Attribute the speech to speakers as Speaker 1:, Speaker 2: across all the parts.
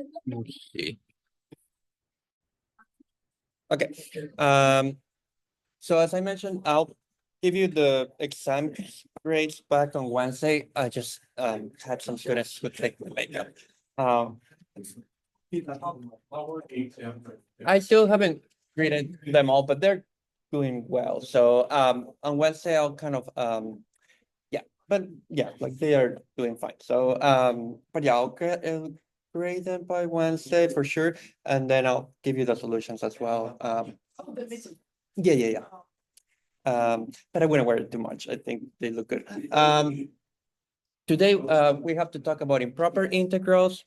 Speaker 1: Okay. Okay. Um, so as I mentioned, I'll give you the exam grades back on Wednesday. I just had some students who take the makeup. Um, I still haven't graded them all, but they're doing well. So on Wednesday I'll kind of yeah, but yeah, like they are doing fine. So but yeah, grade them by Wednesday for sure, and then I'll give you the solutions as well. Yeah, yeah, yeah. But I wouldn't wear it too much. I think they look good. Today we have to talk about improper integrals.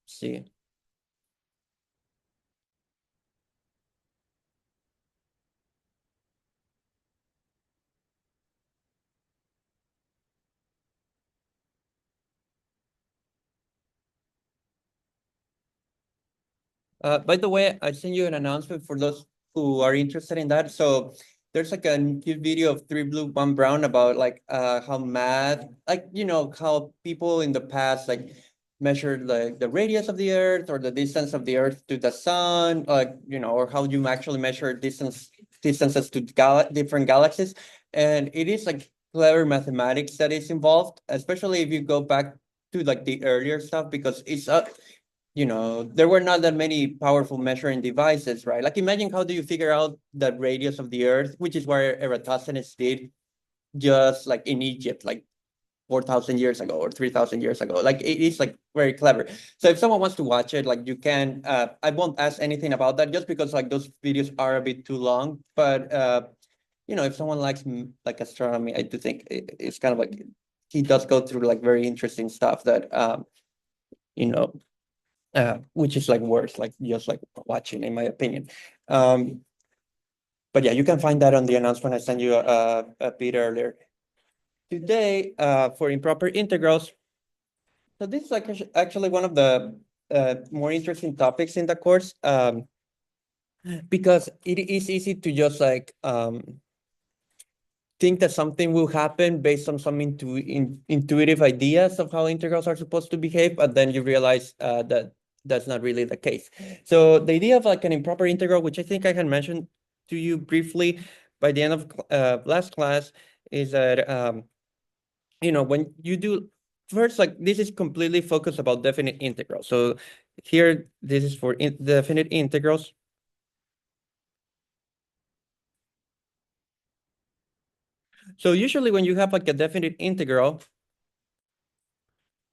Speaker 1: See. By the way, I sent you an announcement for those who are interested in that. So there's like a new video of Three Blue, One Brown about like how math, like how people in the past like measured like the radius of the Earth or the distance of the Earth to the sun, like or how you actually measure distances to different galaxies. And it is like clever mathematics that is involved, especially if you go back to like the earlier stuff because it's there were not that many powerful measuring devices, right? Like imagine how do you figure out the radius of the Earth, which is where Eratosthenes did just like in Egypt, like 4,000 years ago or 3,000 years ago. Like it is like very clever. So if someone wants to watch it, like you can, I won't ask anything about that just because like those videos are a bit too long. But, if someone likes like astronomy, I do think it's kind of like, he does go through like very interesting stuff that, you know, which is like worth like just like watching, in my opinion. Um, but yeah, you can find that on the announcement I sent you a bit earlier. Today, for improper integrals, so this is like actually one of the more interesting topics in the course, because it is easy to just like think that something will happen based on some intuitive ideas of how integrals are supposed to behave, but then you realize that that's not really the case. So the idea of like an improper integral, which I think I had mentioned to you briefly by the end of last class, is that when you do first, like this is completely focused about definite integrals. So here, this is for definite integrals. So usually when you have like a definite integral,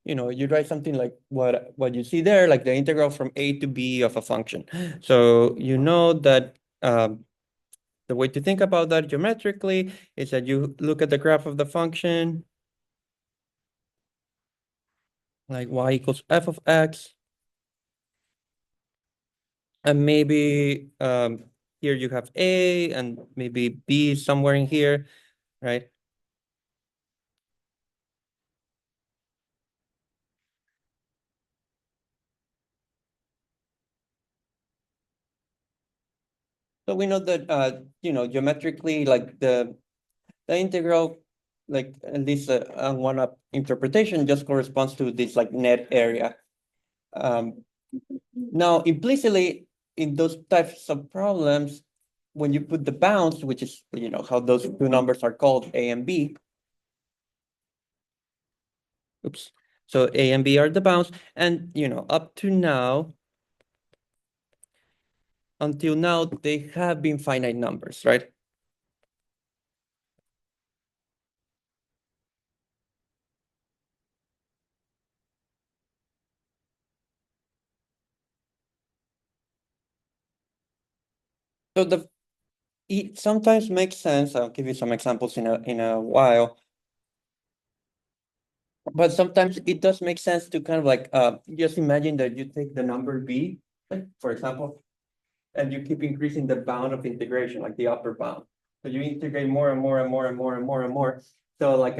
Speaker 1: you write something like what you see there, like the integral from a to b of a function. So you know that the way to think about that geometrically is that you look at the graph of the function, like y equals f of x, and maybe here you have a, and maybe b somewhere in here, right? So we know that geometrically, like the integral, like at least on one up interpretation, just corresponds to this like net area. Now, implicitly in those types of problems, when you put the bounds, which is how those two numbers are called, a and b. Oops. So a and b are the bounds, and up to now, until now, they have been finite numbers, right? So it sometimes makes sense. I'll give you some examples in a while. But sometimes it does make sense to kind of like just imagine that you take the number b, like for example, and you keep increasing the bound of integration, like the upper bound. So you integrate more and more and more and more and more and more. So like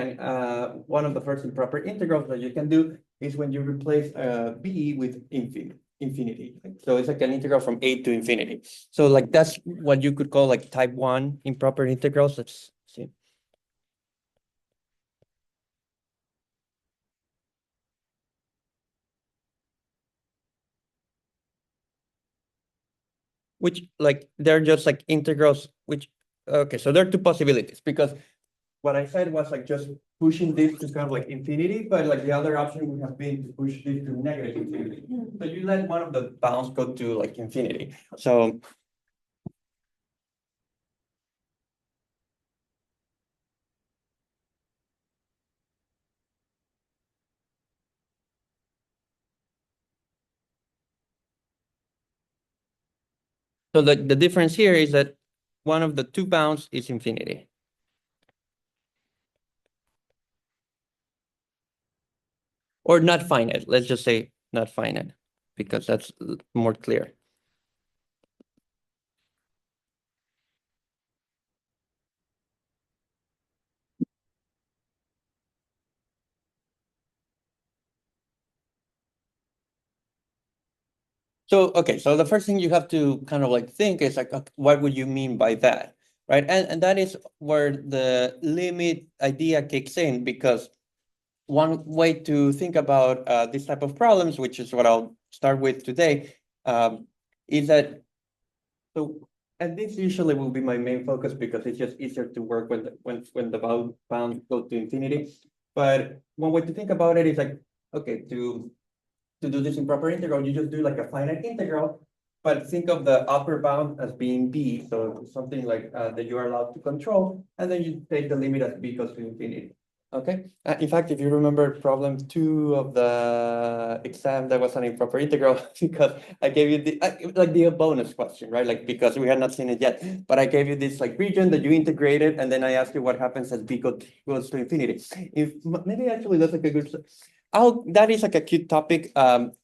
Speaker 1: one of the first improper integrals that you can do is when you replace b with infinity. So it's like an integral from a to infinity. So like that's what you could call like type 1 improper integrals. Let's see. which like they're just like integrals, which okay, so there are two possibilities because what I said was like just pushing this to kind of like infinity, but like the other option would have been to push this to negative infinity. So you let one of the bounds go to like infinity. So the difference here is that one of the two bounds is infinity. Or not finite. Let's just say not finite, because that's more clear. So, okay, so the first thing you have to kind of like think is like, okay, what would you mean by that, right? And that is where the limit idea kicks in, because one way to think about this type of problems, which is what I'll start with today, is that, so, and this usually will be my main focus because it's just easier to work with when the bounds go to infinity. But one way to think about it is like, okay, to do this improper integral, you just do like a finite integral, but think of the upper bound as being b, so something like that you are allowed to control, and then you take the limit as b goes to infinity. Okay. In fact, if you remember problem 2 of the exam, that was an improper integral because I gave you the like the bonus question, right? Like because we had not seen it yet, but I gave you this like region that you integrated, and then I asked you what happens as b goes to infinity. If maybe actually that's like a good. Oh, that is like a cute topic,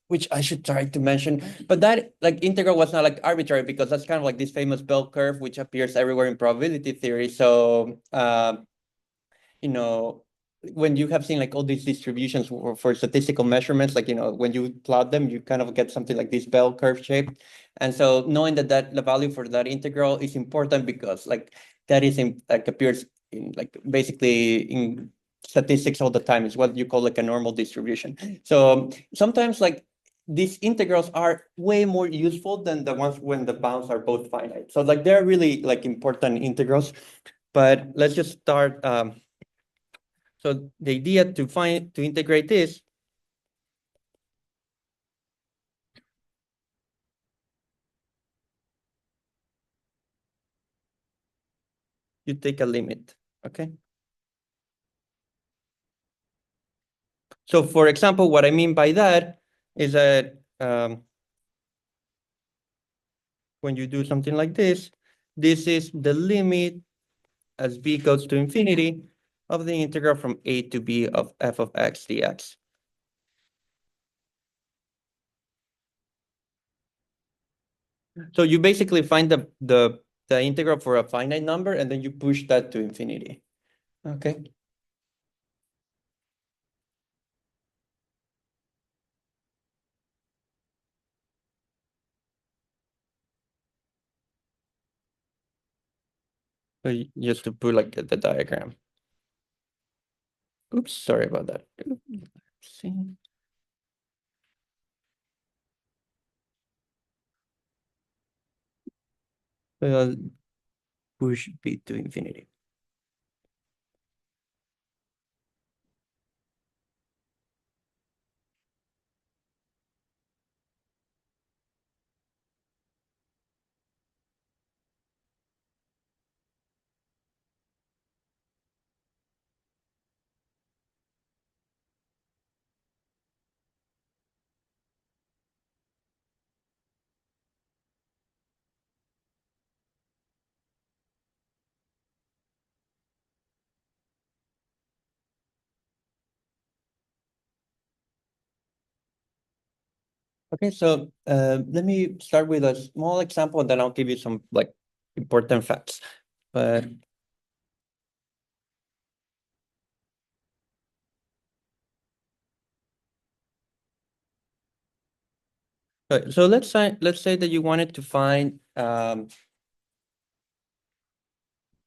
Speaker 1: which I should try to mention. But that like integral was not like arbitrary because that's kind of like this famous bell curve which appears everywhere in probability theory. So you know, when you have seen like all these distributions for statistical measurements, like, when you plot them, you kind of get something like this bell curve shape. And so knowing that the value for that integral is important because like that is in like appears in like basically in statistics all the time. It's what you call like a normal distribution. So sometimes like these integrals are way more useful than the ones when the bounds are both finite. So like they're really like important integrals. But let's just start. So the idea to integrate this, you take a limit, okay? So for example, what I mean by that is that when you do something like this is the limit as b goes to infinity of the integral from a to b of f of x dx. So you basically find the integral for a finite number, and then you push that to infinity, okay? So just to put like the diagram. Oops, sorry about that. Let's see. Well, push b to infinity. Okay, so let me start with a small example, and then I'll give you some like important facts. But so let's say that you wanted to find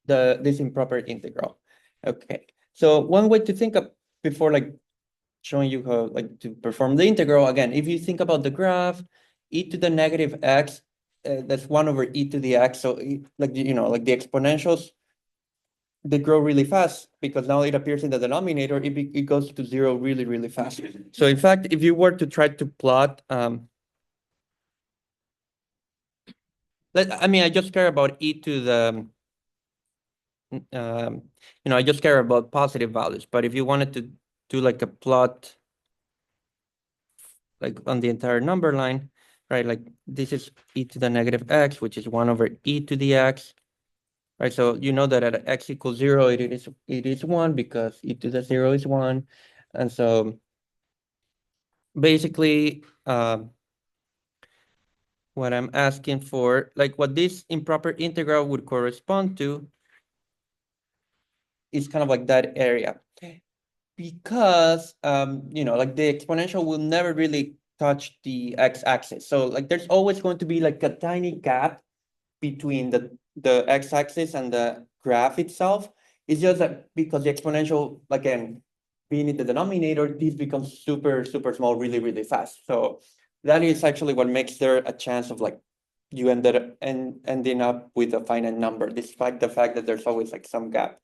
Speaker 1: this improper integral. Okay, so one way to think of before like showing you how like to perform the integral again, if you think about the graph, e to the negative x that's 1/e⁴. So like, like the exponentials, they grow really fast because now it appears in the denominator, it goes to zero really, really fast. So in fact, if you were to try to plot, I just care about I just care about positive values. But if you wanted to do like a plot, like on the entire number line, right? Like this is e⁻x, which is 1/e⁴x, right? So you know that at x equals 0, it is 1 because e⁻0 is 1. And so basically, what I'm asking for, like what this improper integral would correspond to is kind of like that area. Because like the exponential will never really touch the x-axis. So like there's always going to be like a tiny gap between the x-axis and the graph itself. It's just that because the exponential, again, being in the denominator, this becomes super, super small really, really fast. So that is actually what makes there a chance of like you ending up with a finite number, despite the fact that there's always like some gap.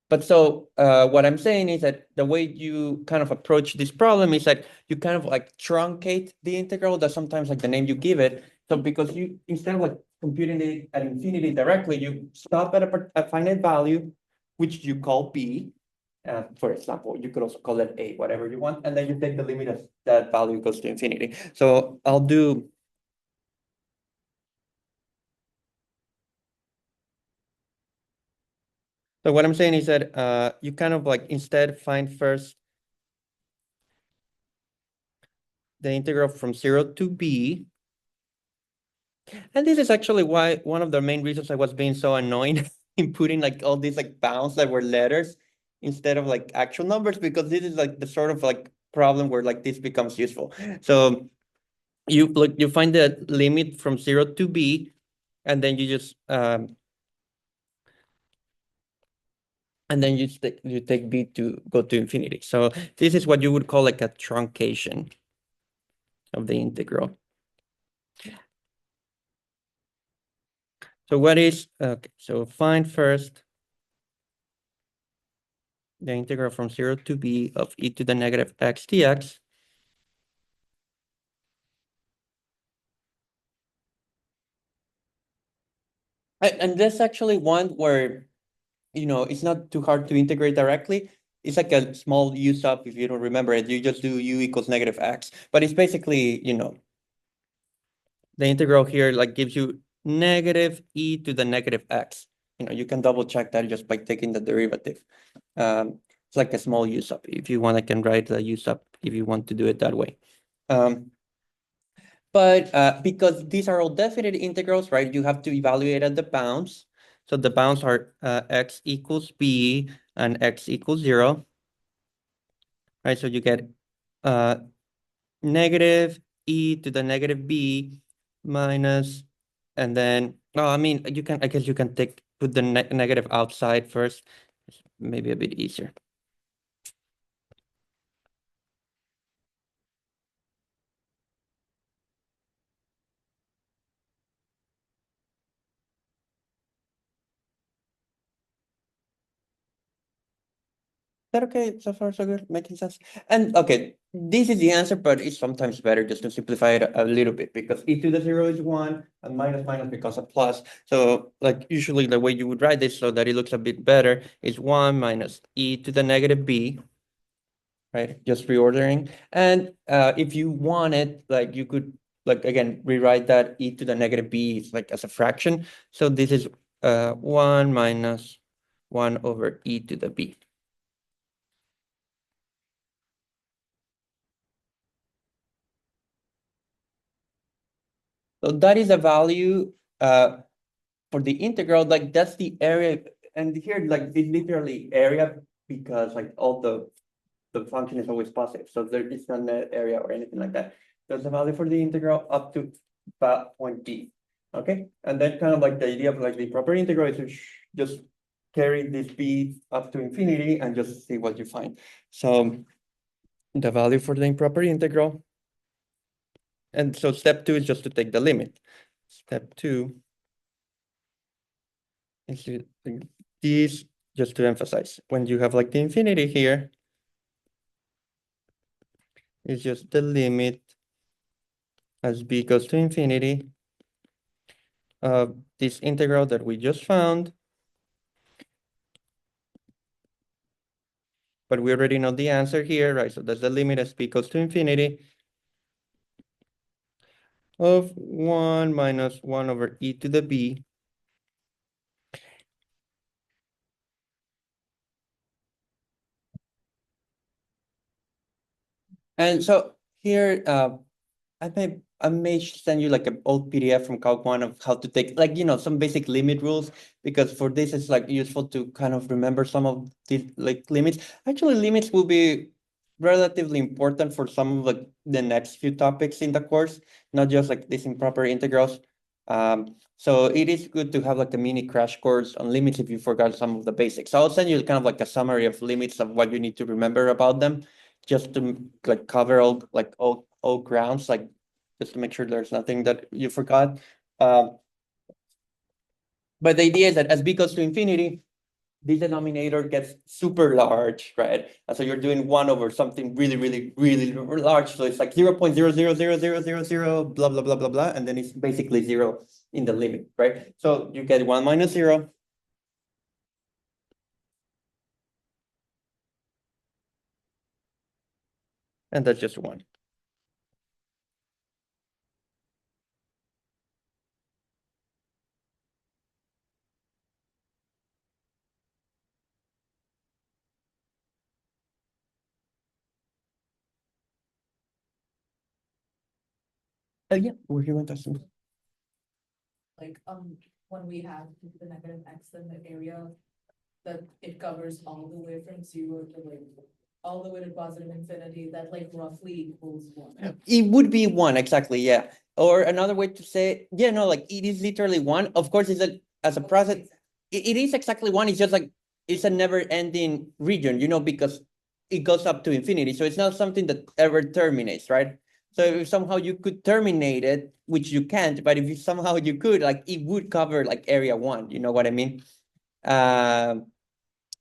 Speaker 1: But so what I'm saying is that the way you kind of approach this problem is that you kind of like truncate the integral. That's sometimes like the name you give it. So because you, instead of like computing it at infinity directly, you stop at a finite value, which you call b. For example, you could also call it a, whatever you want. And then you take the limit as that value goes to infinity. So I'll do. So what I'm saying is that you kind of like instead find first the integral from 0 to b. And this is actually why one of the main reasons I was being so annoying in putting like all these like bounds that were letters instead of like actual numbers, because this is like the sort of like problem where like this becomes useful. So you find the limit from 0 to b, and then you just and then you take b to go to infinity. So this is what you would call like a truncation of the integral. So what is, okay, so find first the integral from 0 to b of e⁻x dx. And that's actually one where, it's not too hard to integrate directly. It's like a small u sub, if you don't remember it, you just do u equals -x. But it's basically, the integral here like gives you -e⁻x. You can double check that just by taking the derivative. It's like a small u sub. If you want, I can write the u sub if you want to do it that way. But because these are all definite integrals, right, you have to evaluate at the bounds. So the bounds are x equals b and x equals 0. Right, so you get negative e⁻b minus, and then, I mean, I guess you can put the negative outside first. It's maybe a bit easier. That okay? So far, so good, making sense. And okay, this is the answer, but it's sometimes better just to simplify it a little bit, because e⁻0 is 1 and minus minus becomes a plus. So like usually the way you would write this so that it looks a bit better is 1 minus e⁻b, right? Just reordering. And if you wanted, like you could like again rewrite that e⁻b is like as a fraction. So this is 1 minus 1/e⁻b. So that is a value for the integral, like that's the area. And here, like it's literally area because like all the function is always positive. So there is not net area or anything like that. There's a value for the integral up to about point B. Okay. And then kind of like the idea of like the proper integral is to just carry this B up to infinity and just see what you find. So the value for the improper integral And so step two is just to take the limit. Step two is these, just to emphasize, when you have like the infinity here, it's just the limit as b goes to infinity of this integral that we just found. But we already know the answer here, right? So that's the limit as b goes to infinity of 1 minus 1 over e to the b. And so here, I may send you like an old PDF from Calc 1 of how to take like some basic limit rules, because for this it's like useful to kind of remember some of these like limits. Actually, limits will be relatively important for some of like the next few topics in the course, not just like these improper integrals. So it is good to have like a mini crash course on limits if you forgot some of the basics. So I'll send you kind of like a summary of limits of what you need to remember about them, just to like cover all grounds, like just to make sure there's nothing that you forgot. Um, but the idea is that as b goes to infinity, this denominator gets super large, right? And so you're doing 1 over something really, really, really large. So it's like 0.0000000, blah, blah, blah, blah, blah. And then it's basically 0 in the limit, right? So you get 1 minus 0. And that's just 1. Yeah, we're here with us.
Speaker 2: Like, when we have the negative x in the area, that it covers all the way from zero to like, all the way to positive infinity, that like roughly equals one.
Speaker 1: It would be 1, exactly, yeah. Or another way to say, yeah, no, like it is literally 1. Of course, it's a as a process, it is exactly 1. It's just like it's a never-ending region, because it goes up to infinity. So it's not something that ever terminates, right? So if somehow you could terminate it, which you can't, but if you somehow you could, like it would cover like area 1. You know what I mean?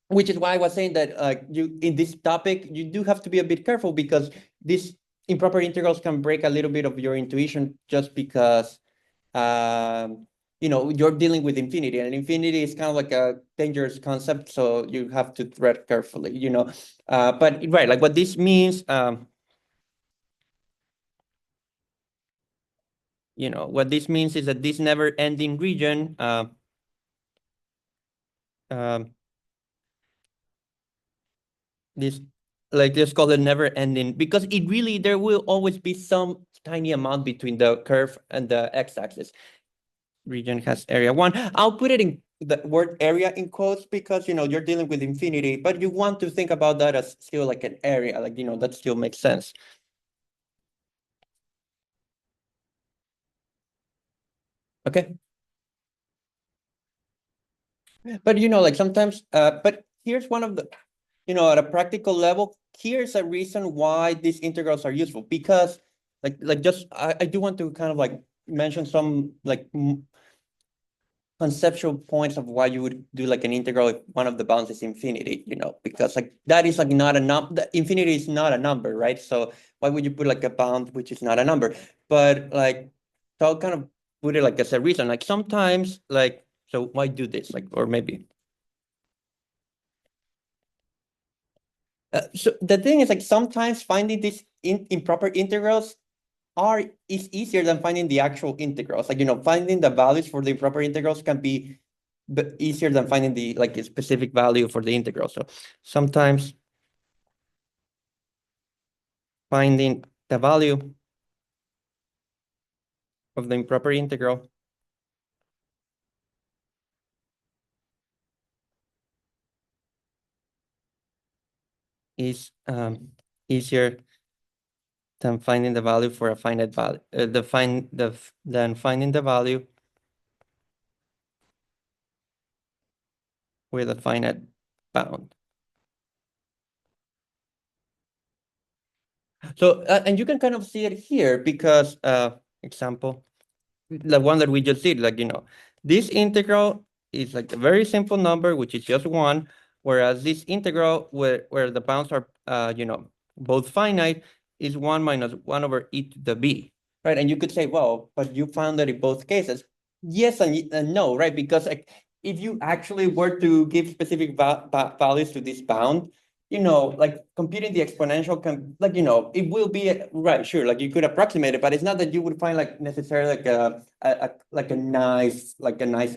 Speaker 1: Which is why I was saying that you in this topic you do have to be a bit careful, because these improper integrals can break a little bit of your intuition, just because you're dealing with infinity, and infinity is kind of like a dangerous concept, so you have to tread carefully. But right, like what this means, what this means is that this never-ending region, um, this like let's call it never ending, because it really there will always be some tiny amount between the curve and the x-axis. Region has area 1. I'll put it in the word area in quotes, because you're dealing with infinity, but you want to think about that as still like an area, like that still makes sense. Okay. But like sometimes, but here's one of the, at a practical level, here's a reason why these integrals are useful, because like just I do want to kind of like mention some like conceptual points of why you would do like an integral if one of the bounds is infinity, because like that is like not a number. Infinity is not a number, right? So why would you put like a bound which is not a number? But like, so I'll kind of put it like as a reason, like sometimes like, so why do this? Like, or maybe. So the thing is like sometimes finding these improper integrals is easier than finding the actual integrals. Like, finding the values for the improper integrals can be easier than finding the like a specific value for the integral. So sometimes finding the value of the improper integral is easier than finding the value for a finite value. Than finding the value with a finite bound. So, and you can kind of see it here because, example, the one that we just did, like, this integral is like a very simple number, which is just one, whereas this integral where the bounds are, both finite is 1 minus 1 over e to the b, right? And you could say, well, but you found that in both cases. Yes and no, right? Because like, if you actually were to give specific values to this bound, like computing the exponential can, like, it will be right, sure, like you could approximate it, but it's not that you would find like necessarily like a nice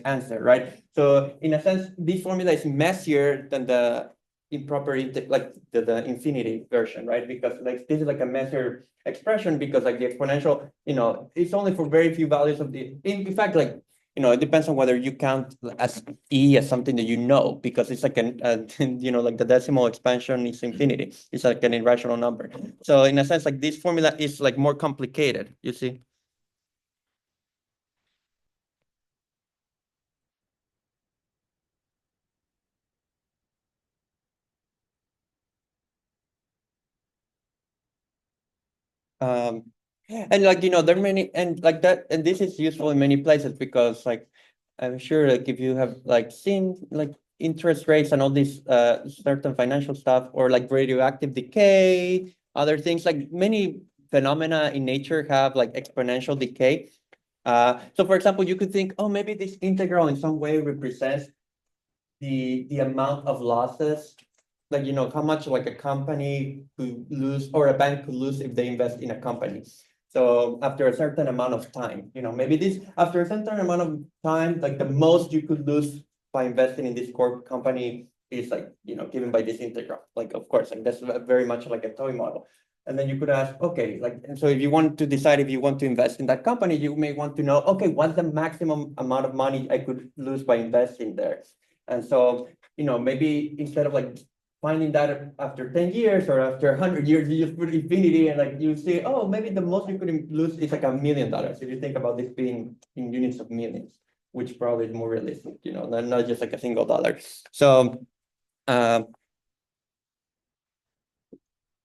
Speaker 1: answer, right? So in a sense, this formula is messier than the improper like the infinity version, right? Because like this is like a measured expression because like the exponential, it's only for very few values of in fact, like, it depends on whether you count as e as something that because it's like like the decimal expansion is infinity. It's like an irrational number. So in a sense, like this formula is like more complicated, you see? Um, and like, there are many, and like that, and this is useful in many places because like, I'm sure like if you have like seen like interest rates and all this certain financial stuff or like radioactive decay, other things, like many phenomena in nature have like exponential decay. So for example, you could think, oh, maybe this integral in some way represents the amount of losses, like, how much like a company could lose or a bank could lose if they invest in a company. So after a certain amount of time, maybe this after a certain amount of time, like the most you could lose by investing in this core company is like, given by this integral. Like, of course, like that's very much like a toy model. And then you could ask, okay, like, and so if you want to decide if you want to invest in that company, you may want to know, okay, what's the maximum amount of money I could lose by investing there? And so, maybe instead of like finding that after 10 years or after 100 years, you just put infinity and like you say, oh, maybe the most you could lose is like $1 million. If you think about this being in units of millions, which probably is more realistic, not just like a single dollar. So, um,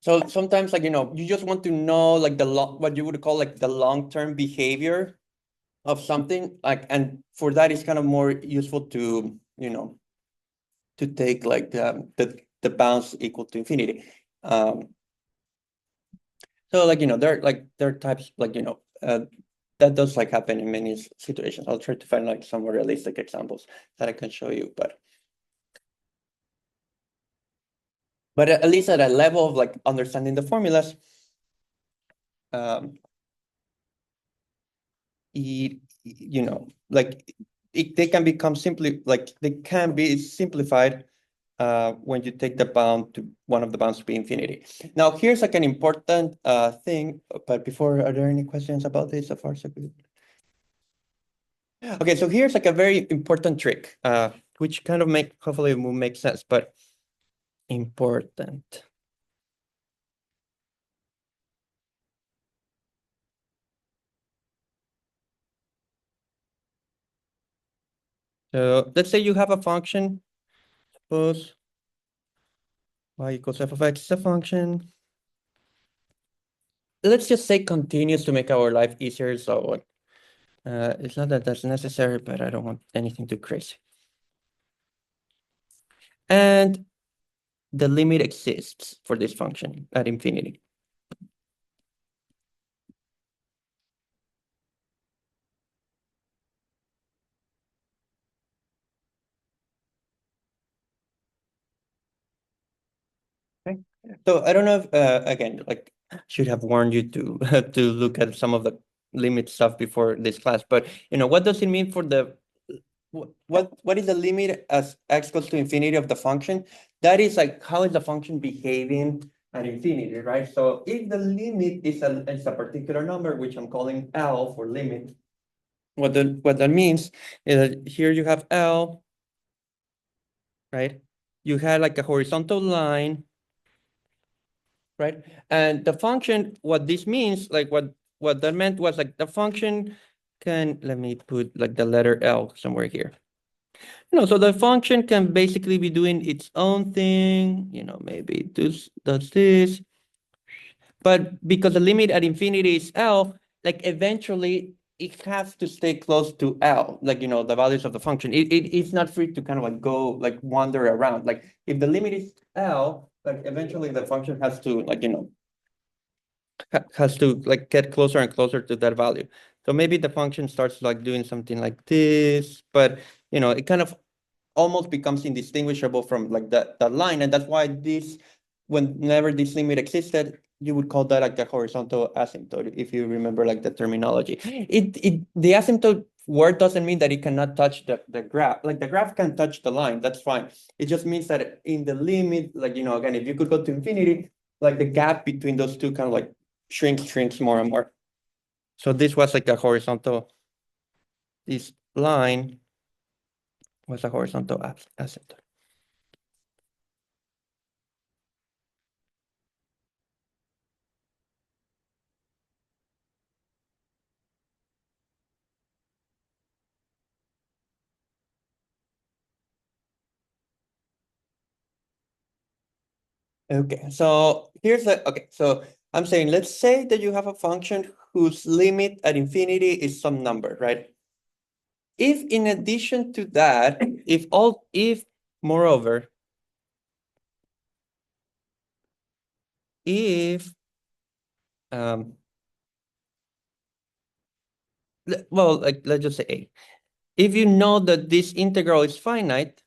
Speaker 1: so sometimes like, you just want to know like what you would call like the long-term behavior of something, like, and for that it's kind of more useful to, to take like the bounds equal to infinity. So like, there are types like, that does like happen in many situations. I'll try to find like some more realistic examples that I can show you, but at least at a level of like understanding the formulas, um, like they can become simply like they can be simplified when you take the bound to one of the bounds to be infinity. Now, here's like an important thing, but before, are there any questions about this so far? So good. Okay, so here's like a very important trick, which kind of hopefully will make sense, but important. So let's say you have a function, suppose y equals f of x is a function. Let's just say continuous to make our life easier. So it's not that that's necessary, but I don't want anything too crazy. And the limit exists for this function at infinity. Okay. So I don't know if, again, like should have warned you to to look at some of the limit stuff before this class, but what does it mean for the what is the limit as x goes to infinity of the function? That is like how is the function behaving at infinity, right? So if the limit is a particular number, which I'm calling L for limit, what that means is that here you have L, right? You had like a horizontal line, right? And the function, what this means, like what that meant was like the function can, let me put like the letter L somewhere here. So the function can basically be doing its own thing, maybe it does this, But because the limit at infinity is L, like eventually it has to stay close to L, like, the values of the function. It's not free to kind of like go, like wander around. Like if the limit is L, like eventually the function has to like, has to like get closer and closer to that value. So maybe the function starts like doing something like this, but it kind of almost becomes indistinguishable from like that line. And that's why whenever this limit existed, you would call that like a horizontal asymptote, if you remember like the terminology. The asymptote word doesn't mean that it cannot touch the graph. Like the graph can touch the line, that's fine. It just means that in the limit, like, again, if you could go to infinity, like the gap between those two kind of like shrinks more and more. So this was like a horizontal, this line was a horizontal asymptote. Okay, so so I'm saying, let's say that you have a function whose limit at infinity is some number, right? If in addition to that, if moreover, if, well, like, let's just say A. If you know that this integral is finite,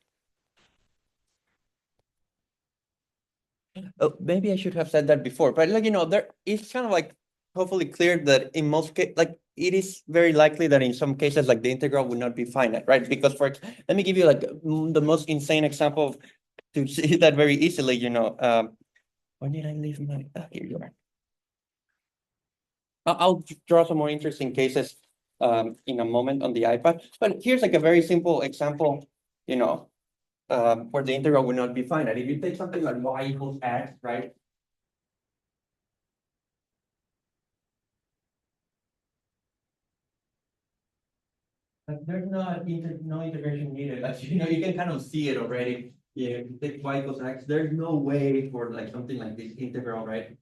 Speaker 1: oh, maybe I should have said that before, but like, there it's kind of like hopefully clear that in most cases, like it is very likely that in some cases, like the integral would not be finite, right? Because let me give you like the most insane example to see that very easily, when did I leave my, here you are. I'll draw some more interesting cases in a moment on the iPad, but here's like a very simple example, where the integral would not be finite. If you take something like y equals x, right? Like there's no integration needed. Like, you can kind of see it already. Yeah, if you take y equals x, there's no way for like something like this integral, right,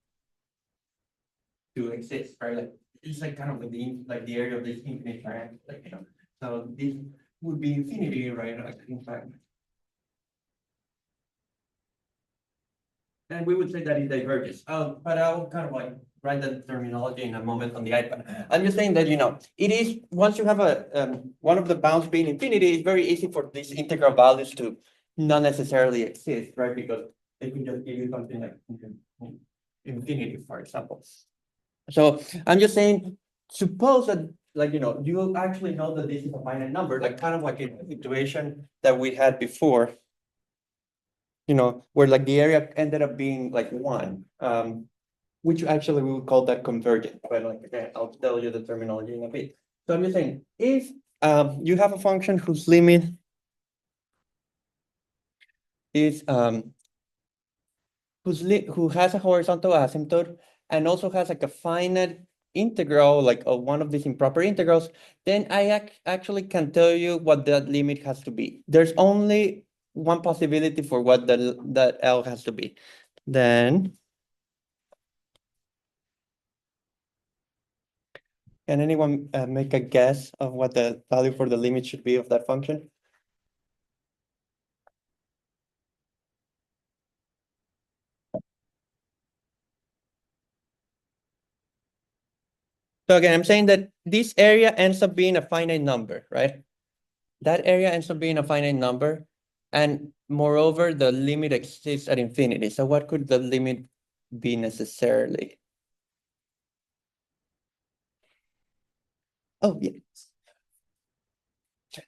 Speaker 1: to exist, right? Like it's like kind of like the area of this infinite triangle, like, so this would be infinity, right? Like in fact. And we would say that it diverges. But I'll kind of like write the terminology in a moment on the iPad. I'm just saying that, it is, once you have one of the bounds being infinity, it's very easy for these integral values to not necessarily exist, right? Because they can just give you something like infinity, for example. So I'm just saying, suppose that, like, you actually know that this is a finite number, like kind of like in the situation that we had before, where like the area ended up being like one, which actually we would call that convergent, but like, again, I'll tell you the terminology in a bit. So I'm just saying, if you have a function whose limit is who has a horizontal asymptote and also has like a finite integral, like one of these improper integrals, then I actually can tell you what that limit has to be. There's only one possibility for what that L has to be. Then, can anyone make a guess of what the value for the limit should be of that function? So again, I'm saying that this area ends up being a finite number, right? That area ends up being a finite number. And moreover, the limit exists at infinity. So what could the limit be necessarily? Oh, yeah.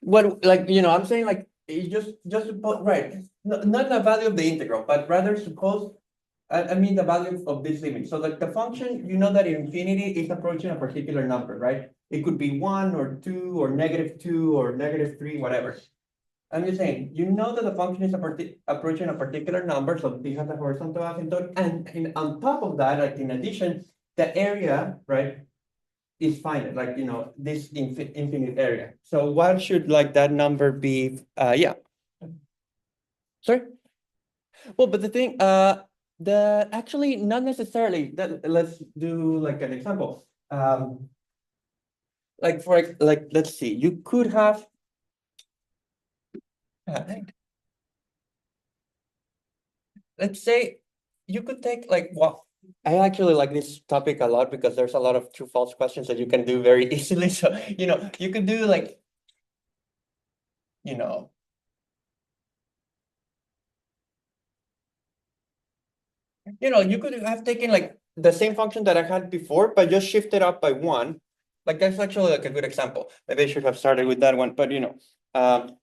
Speaker 1: What, like, I'm saying like, just suppose, right, not the value of the integral, but rather suppose, I mean the value of this limit. So like the function, that infinity is approaching a particular number, right? It could be 1 or 2 or -2 or -3, whatever. I'm just saying, that the function is approaching a particular number, so this has a horizontal asymptote, and on top of that, like in addition, the area, right, is finite, like, this infinite area. So what should like that number be? Yeah. Sorry? Well, but the thing, Actually, not necessarily. Let's do like an example. Like let's see, you could have uh, let's say you could take like well, I actually like this topic a lot because there's a lot of true false questions that you can do very easily. So, you could do like, you know, you could have taken like the same function that I had before, but just shifted up by one. Like that's actually like a good example. Maybe I should have started with that one, but um,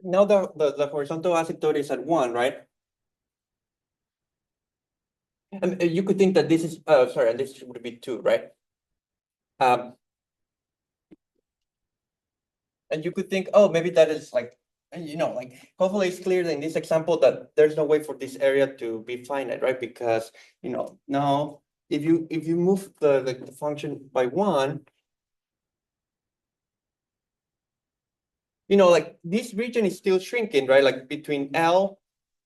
Speaker 1: now the horizontal asymptote is at one, right? And you could think that this is, sorry, and this would be two, right? Um, and you could think, oh, maybe that is like, like hopefully it's clear in this example that there's no way for this area to be finite, right? Because, now if you move the function by one, like this region is still shrinking, right? Like between L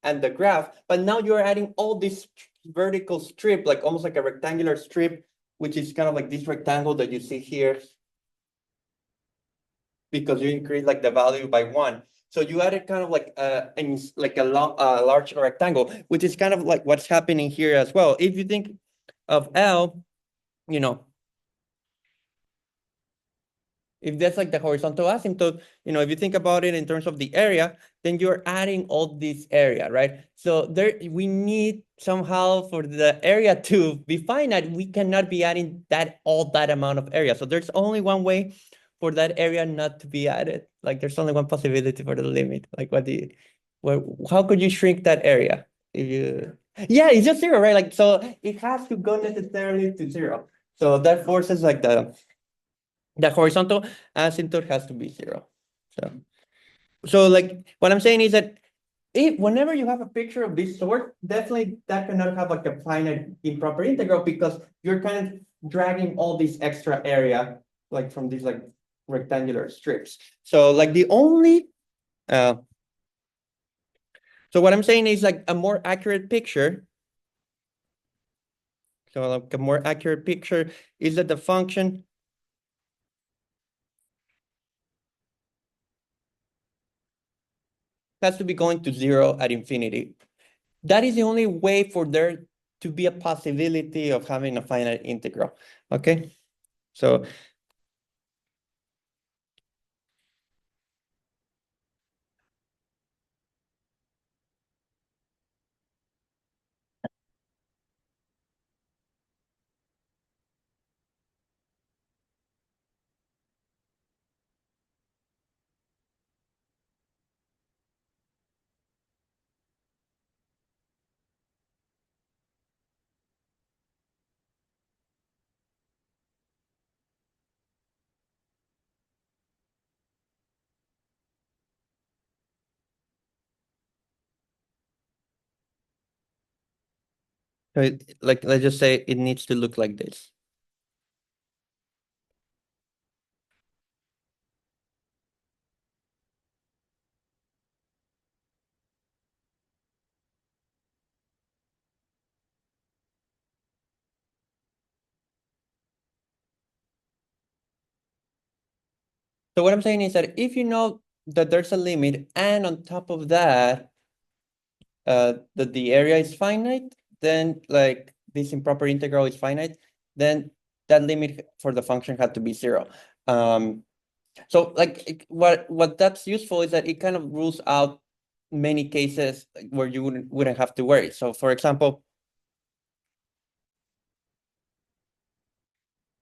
Speaker 1: and the graph, but now you're adding all this vertical strip, like almost like a rectangular strip, which is kind of like this rectangle that you see here, because you increase like the value by one. So you added kind of like like a large rectangle, which is kind of like what's happening here as well. If you think of L, you know, if that's like the horizontal asymptote, if you think about it in terms of the area, then you're adding all this area, right? So we need somehow for the area to be finite, we cannot be adding all that amount of area. So there's only one way for that area not to be added. Like there's only one possibility for the limit. Like how could you shrink that area? Yeah, it's just zero, right? Like, so it has to go necessarily to zero. So that forces like the horizontal asymptote has to be zero. So like what I'm saying is that whenever you have a picture of this sort, definitely that cannot have like a finite improper integral because you're kind of dragging all this extra area like from these like rectangular strips. So like the only so what I'm saying is like a more accurate picture. So like a more accurate picture is that the function has to be going to zero at infinity. That is the only way for there to be a possibility of having a finite integral. Okay, so like let's just say it needs to look like this. So what I'm saying is that if you know that there's a limit and on top of that, that the area is finite, then like this improper integral is finite, then that limit for the function had to be zero. So like what that's useful is that it kind of rules out many cases where you wouldn't have to worry. So for example,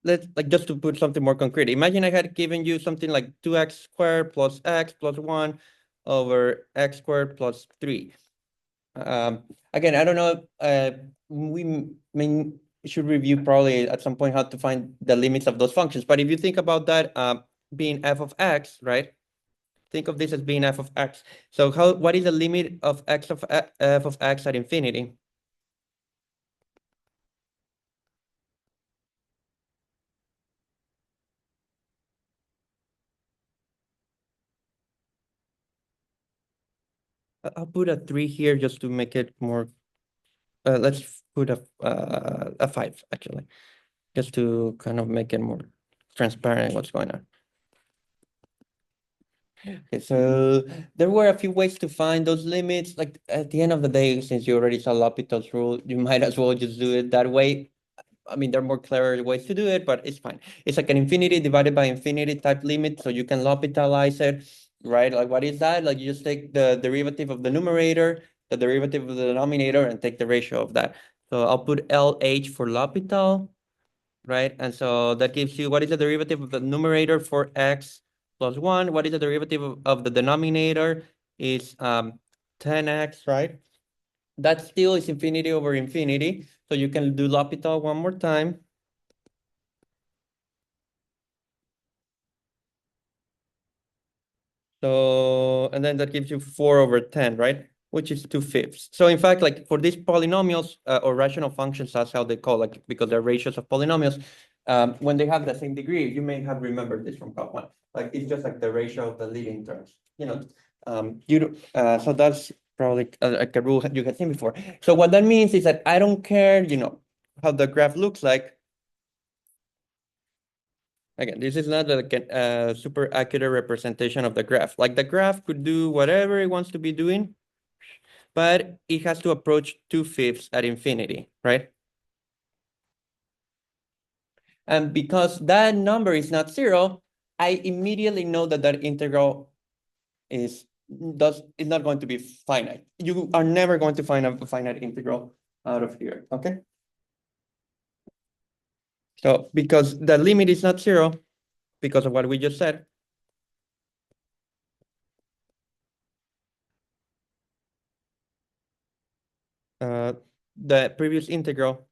Speaker 1: let's like just to put something more concrete. Imagine I had given you something like 2x squared plus x plus 1 over x squared plus 3. Again, I don't know. We should review probably at some point how to find the limits of those functions. But if you think about that being f of x, right? Think of this as being f of x. So what is the limit of f of x at infinity? I'll put a 3 here just to make it more, let's put a 5 actually, just to kind of make it more transparent what's going on. Okay, so there were a few ways to find those limits. Like at the end of the day, since you already saw L'Hopital's rule, you might as well just do it that way. I mean, there are more clever ways to do it, but it's fine. It's like an infinity divided by infinity type limit, so you can L'Hopitalize it, right? Like what is that? Like you just take the derivative of the numerator, the derivative of the denominator, and take the ratio of that. So I'll put LH for L'Hopital, right? And so that gives you, what is the derivative of the numerator for x plus 1? What is the derivative of the denominator? Is 10x, right? That still is infinity over infinity. So you can do L'Hopital one more time. So, and then that gives you 4 over 10, right? Which is 2/5. So in fact, like for these polynomials or rational functions, that's how they call, like, because they're ratios of polynomials, when they have the same degree, you may have remembered this from Calc 1. Like it's just like the ratio of the leading terms, you know. So that's probably like a rule you had seen before. So what that means is that I don't care, how the graph looks like. Again, this is not like a super accurate representation of the graph. Like the graph could do whatever it wants to be doing, but it has to approach 2/5 at infinity, right? And because that number is not zero, I immediately know that that integral is not going to be finite. You are never going to find a finite integral out of here, okay? So because the limit is not zero, because of what we just said, the previous integral,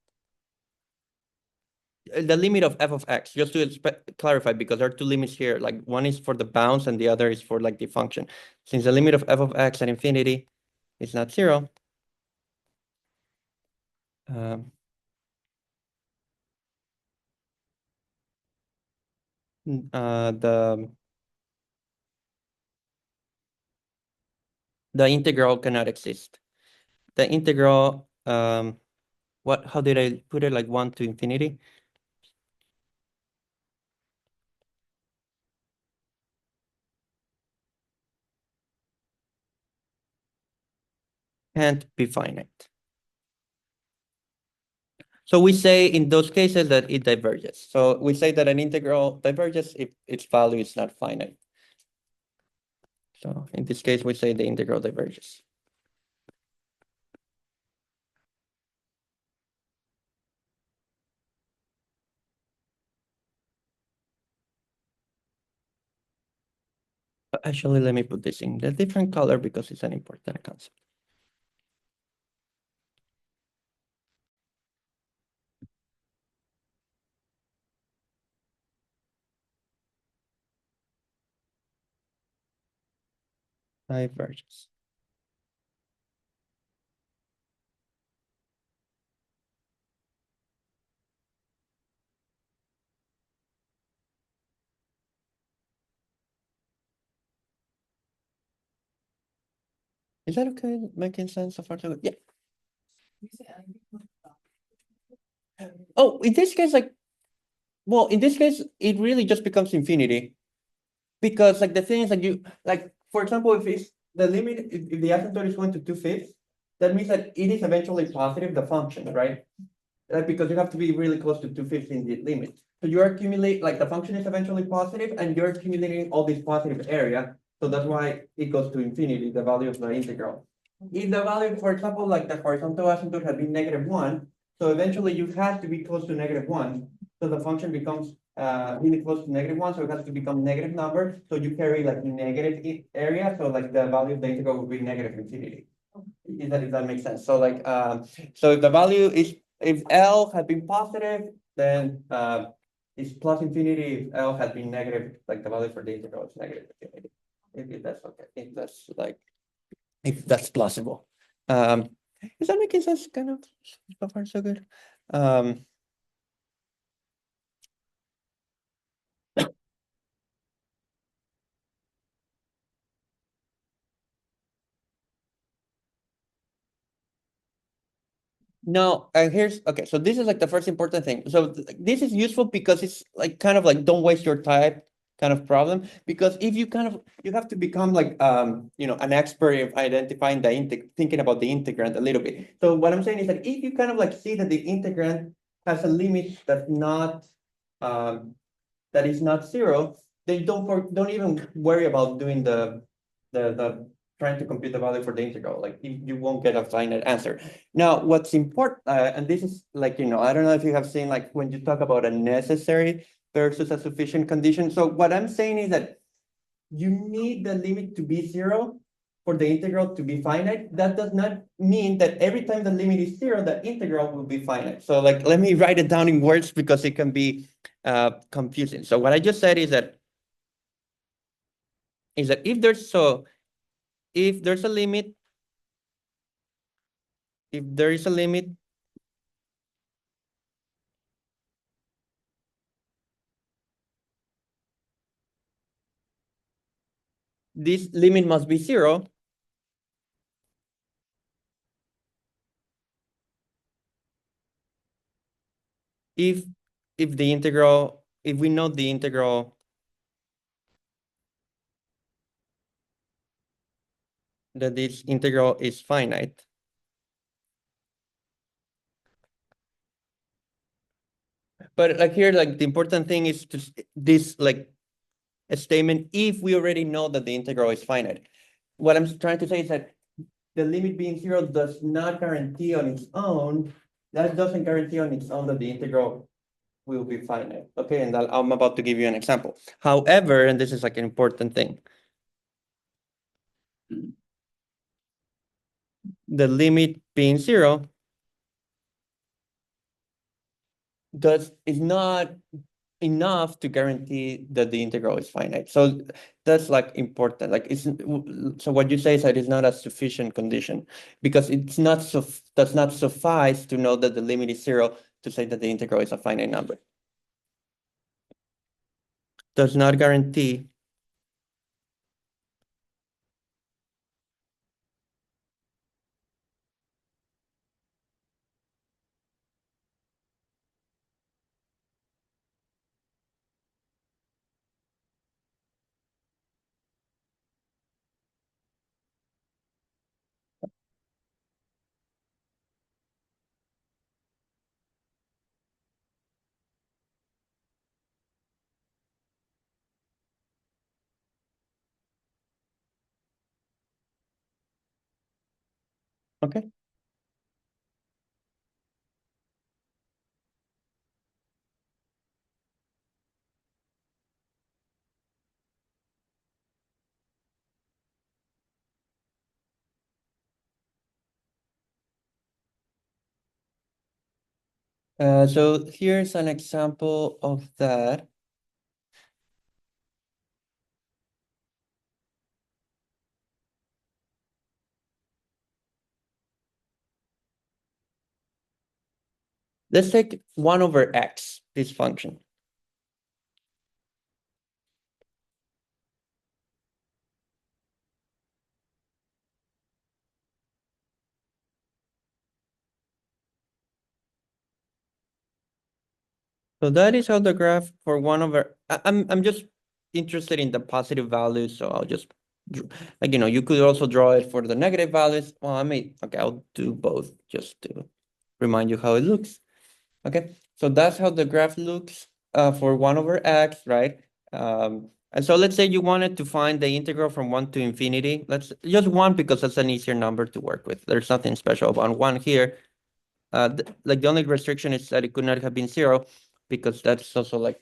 Speaker 1: the limit of f of x, just to clarify, because there are two limits here, like one is for the bounds and the other is for like the function. Since the limit of f of x at infinity is not zero, um, the integral cannot exist. The integral, how did I put it, like 1 to infinity? Can't be finite. So we say in those cases that it diverges. So we say that an integral diverges if its value is not finite. So in this case, we say the integral diverges. Actually, let me put this in a different color because it's an important concept. Diverges. Is that okay? Making sense so far? Yeah. Oh, in this case, well, in this case, it really just becomes infinity. Because like the thing is like, for example, if it's the limit, if the asymptote is going to 2/5, that means that it is eventually positive, the function, right? Because you have to be really close to 2/5 in the limit. So you accumulate, like the function is eventually positive and you're accumulating all this positive area. So that's why it goes to infinity, the value of the integral. If the value, for example, like the horizontal asymptote had been -1, so eventually you have to be close to -1. So the function becomes really close to -1, so it has to become negative number. So you carry like negative area, so like the value of the integral will be negative infinity. If that makes sense. So like so if the value is, if L had been positive, then it's plus infinity. If L had been negative, like the value for the integral is negative infinity. If that's okay. If that's plausible. Is that making sense? Kind of so far so good. Um No, and here's, okay, so this is like the first important thing. So this is useful because it's like kind of like don't waste your time kind of problem. Because if you kind of, you have to become like, an expert of identifying the thinking about the integrand a little bit. So what I'm saying is that if you kind of like see that the integrand has a limit that's not, um, that is not zero, then don't even worry about doing the trying to compute the value for the integral. Like you won't get a finite answer. Now, what's important, and this is like, I don't know if you have seen like when you talk about a necessary versus a sufficient condition. So what I'm saying is that you need the limit to be zero for the integral to be finite. That does not mean that every time the limit is zero, the integral will be finite. So like, let me write it down in words because it can be confusing. So what I just said is that if there's a limit, if there is a limit, this limit must be zero if if we know the integral, that this integral is finite. But like here, like the important thing is to this like a statement if we already know that the integral is finite. What I'm trying to say is that the limit being zero does not guarantee on its own, that doesn't guarantee on its own that the integral will be finite. Okay, and I'm about to give you an example. However, and this is like an important thing, the limit being zero is not enough to guarantee that the integral is finite. So that's like important. Like so what you say is that it's not a sufficient condition because it's not does not suffice to know that the limit is zero to say that the integral is a finite number. Does not guarantee. Okay. So here's an example of that. Let's take 1 over x, this function. So that is how the graph for 1 over, I'm just interested in the positive values, so I'll just, like, you could also draw it for the negative values. Well, okay, I'll do both just to remind you how it looks. Okay, so that's how the graph looks for 1 over x, right? And so let's say you wanted to find the integral from 1 to infinity. Let's just 1 because that's an easier number to work with. There's nothing special about 1 here. Like the only restriction is that it could not have been 0 because that's also like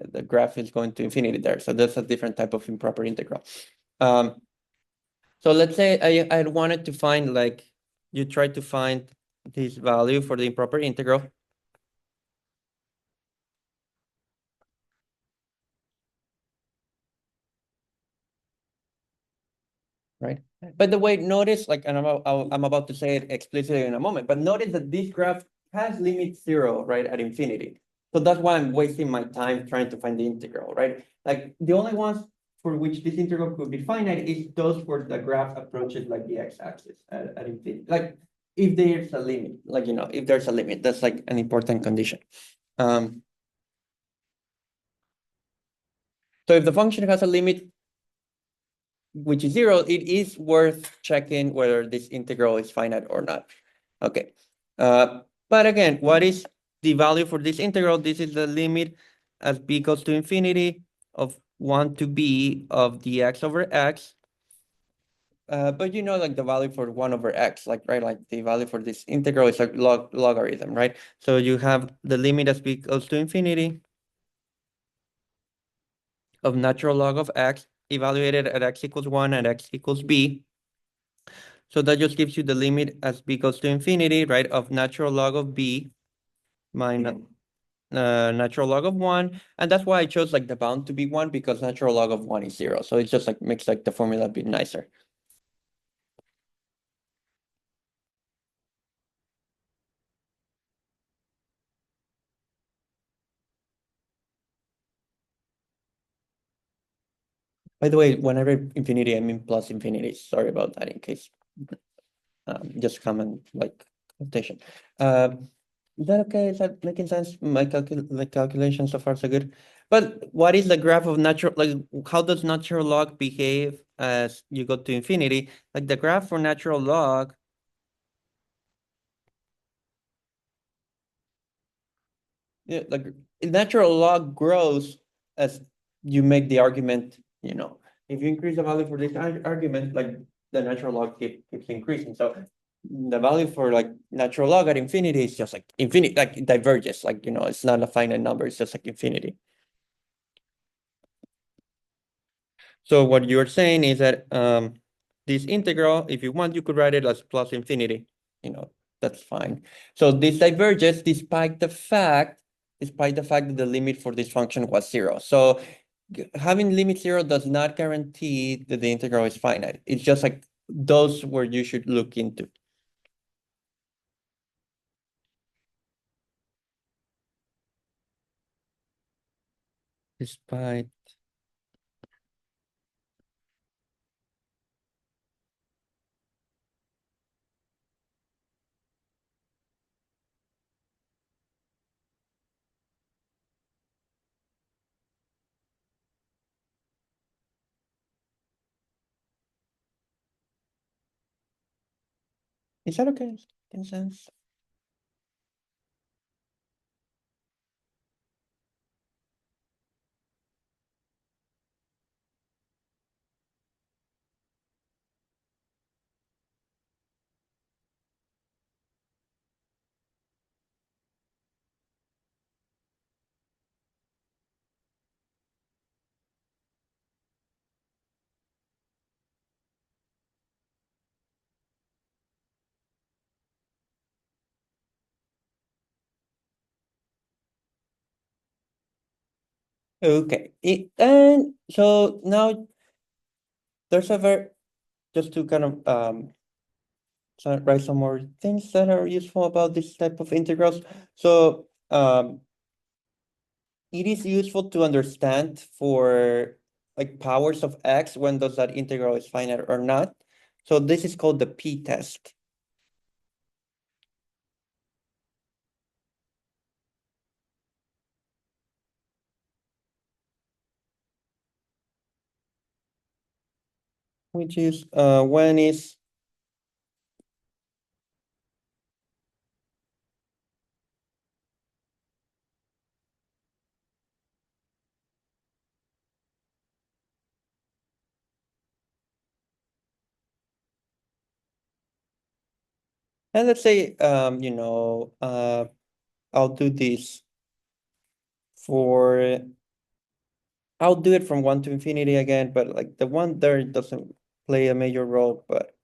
Speaker 1: the graph is going to infinity there. So that's a different type of improper integral. So let's say I wanted to find like, you try to find this value for the improper integral. Right. By the way, notice like, and I'm about to say it explicitly in a moment, but notice that this graph has limit 0, right, at infinity. So that's why I'm wasting my time trying to find the integral, right? Like the only ones for which this integral could be finite is those where the graph approaches like the x-axis at infinity. Like if there's a limit, like, if there's a limit, that's like an important condition. So if the function has a limit, which is 0, it is worth checking whether this integral is finite or not. Okay. But again, what is the value for this integral? This is the limit as b equals to infinity of 1 to b of dx over x. But like the value for 1 over x, like, right, like the value for this integral is like logarithm, right? So you have the limit as b equals to infinity of natural log of x evaluated at x equals 1 and x equals b. So that just gives you the limit as b goes to infinity, right, of natural log of b minus natural log of 1. And that's why I chose like the bound to be 1, because natural log of 1 is 0. So it just like makes like the formula a bit nicer. By the way, whenever infinity, I mean plus infinity. Sorry about that, in case just common like quotation. Is that okay? Is that making sense? My calculation so far so good. But what is the graph of natural, like how does natural log behave as you go to infinity? Like the graph for natural log, yeah, like natural log grows as you make the argument, if you increase the value for this argument, like the natural log keeps increasing. So the value for like natural log at infinity is just like infinity, like it diverges, like, it's not a finite number, it's just like infinity. So what you're saying is that this integral, if you want, you could write it as plus infinity, that's fine. So this diverges despite the fact that the limit for this function was 0. So having limit 0 does not guarantee that the integral is finite. It's just like those where you should look into. Despite. Is that okay? In sense? Okay. And so now there's a very, just to kind of write some more things that are useful about this type of integrals. So it is useful to understand for like powers of x when does that integral is finite or not. So this is called the p-test. Which is when is and let's say I'll do this for I'll do it from 1 to infinity again, but like the one there doesn't play a major role, but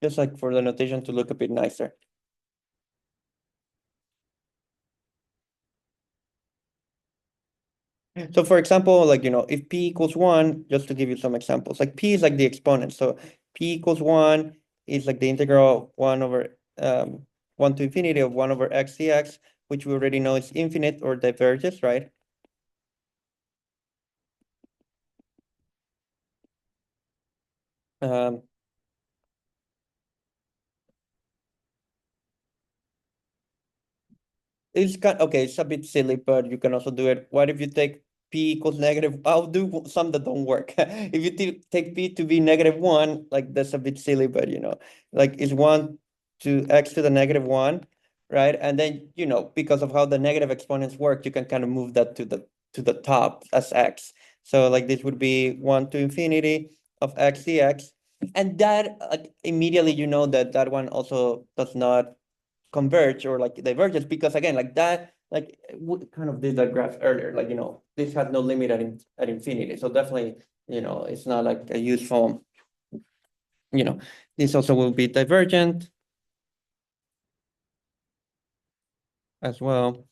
Speaker 1: just like for the notation to look a bit nicer. So for example, like, if p equals 1, just to give you some examples, like p is like the exponent. So p equals 1 is like the integral 1 over 1 to infinity of 1 over x dx, which we already know is infinite or diverges, right? Um, It's kind okay, it's a bit silly, but you can also do it. What if you take p equals negative? I'll do some that don't work. If you take p to be -1, like that's a bit silly, but like it's 1 to x to the -1, right? And then, because of how the negative exponents work, you can kind of move that to the top as x. So like this would be 1 to infinity of x dx. And that like immediately that that one also does not converge or like diverges because again like that like we kind of did that graph earlier like this has no limit at infinity, so definitely it's not like a useful you know this also will be divergent as well.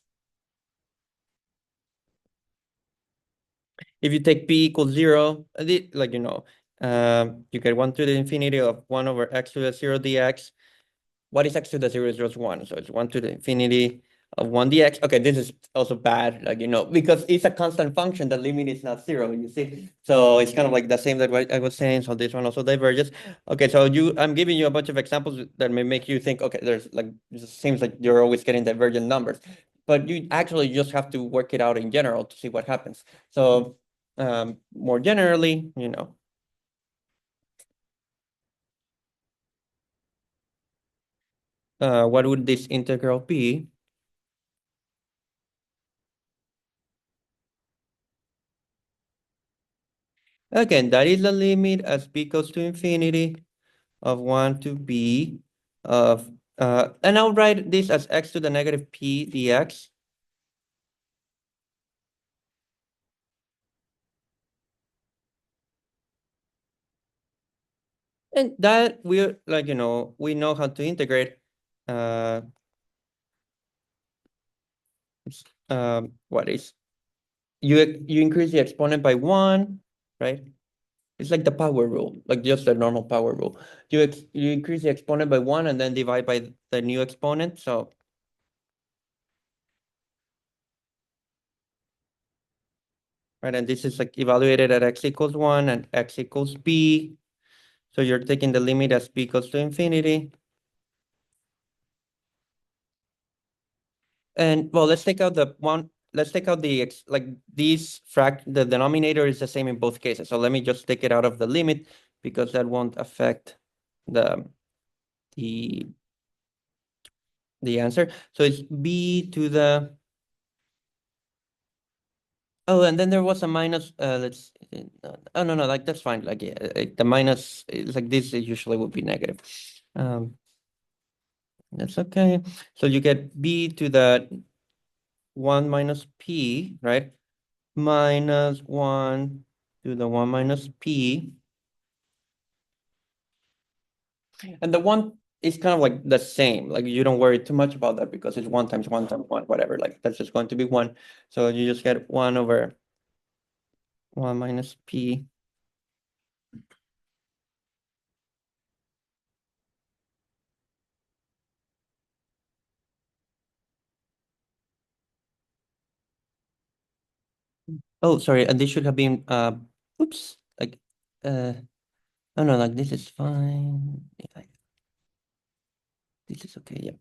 Speaker 1: If you take p equals 0 like you get 1 to the infinity of 1 over x to the 0 dx. What is x to the 0 is just 1, so it's 1 to the infinity of 1 dx. Okay, this is also bad, like, because it's a constant function, the limit is not 0, you see? So it's kind of like the same that what I was saying, so this one also diverges. Okay, so I'm giving you a bunch of examples that may make you think, okay, there's like, it seems like you're always getting divergent numbers, but you actually just have to work it out in general to see what happens. So more generally, what would this integral be? Again, that is the limit as b goes to infinity of 1 to b of, and I'll write this as x to the negative p dx. And that we're like, we know how to integrate. Uh, what is, you increase the exponent by 1, right? It's like the power rule, like just the normal power rule. You increase the exponent by 1 and then divide by the new exponent. So, right, and this is like evaluated at x equals 1 and x equals b. So you're taking the limit as b goes to infinity. And well, let's take out like the denominator is the same in both cases. So let me just take it out of the limit because that won't affect the, the, the answer. So it's b to the, oh, and then there was a minus, oh, no, like that's fine. Like, yeah, the minus is like this, it usually would be negative. That's okay. So you get b to the 1 minus p, right? Minus 1 to the 1 minus p. And the 1 is kind of like the same. Like you don't worry too much about that because it's 1 times 1 times 1, whatever. Like that's just going to be 1. So you just get 1 over 1 minus p. Oh, sorry. And this should have been, oops, like, oh no, like this is fine. This is okay. Yeah.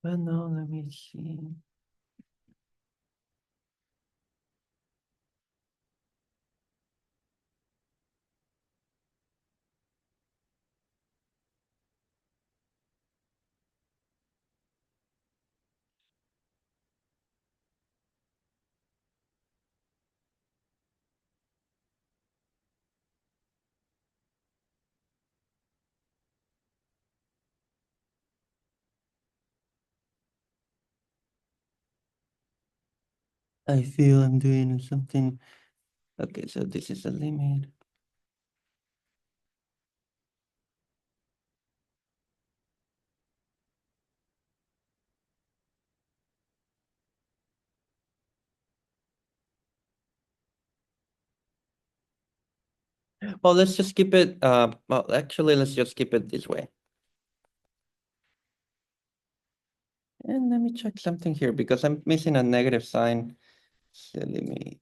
Speaker 1: Well, no, let me see. I feel I'm doing something. Okay, so this is the limit. Well, let's just keep it, well, actually, let's just keep it this way. And let me check something here because I'm missing a negative sign. So let me.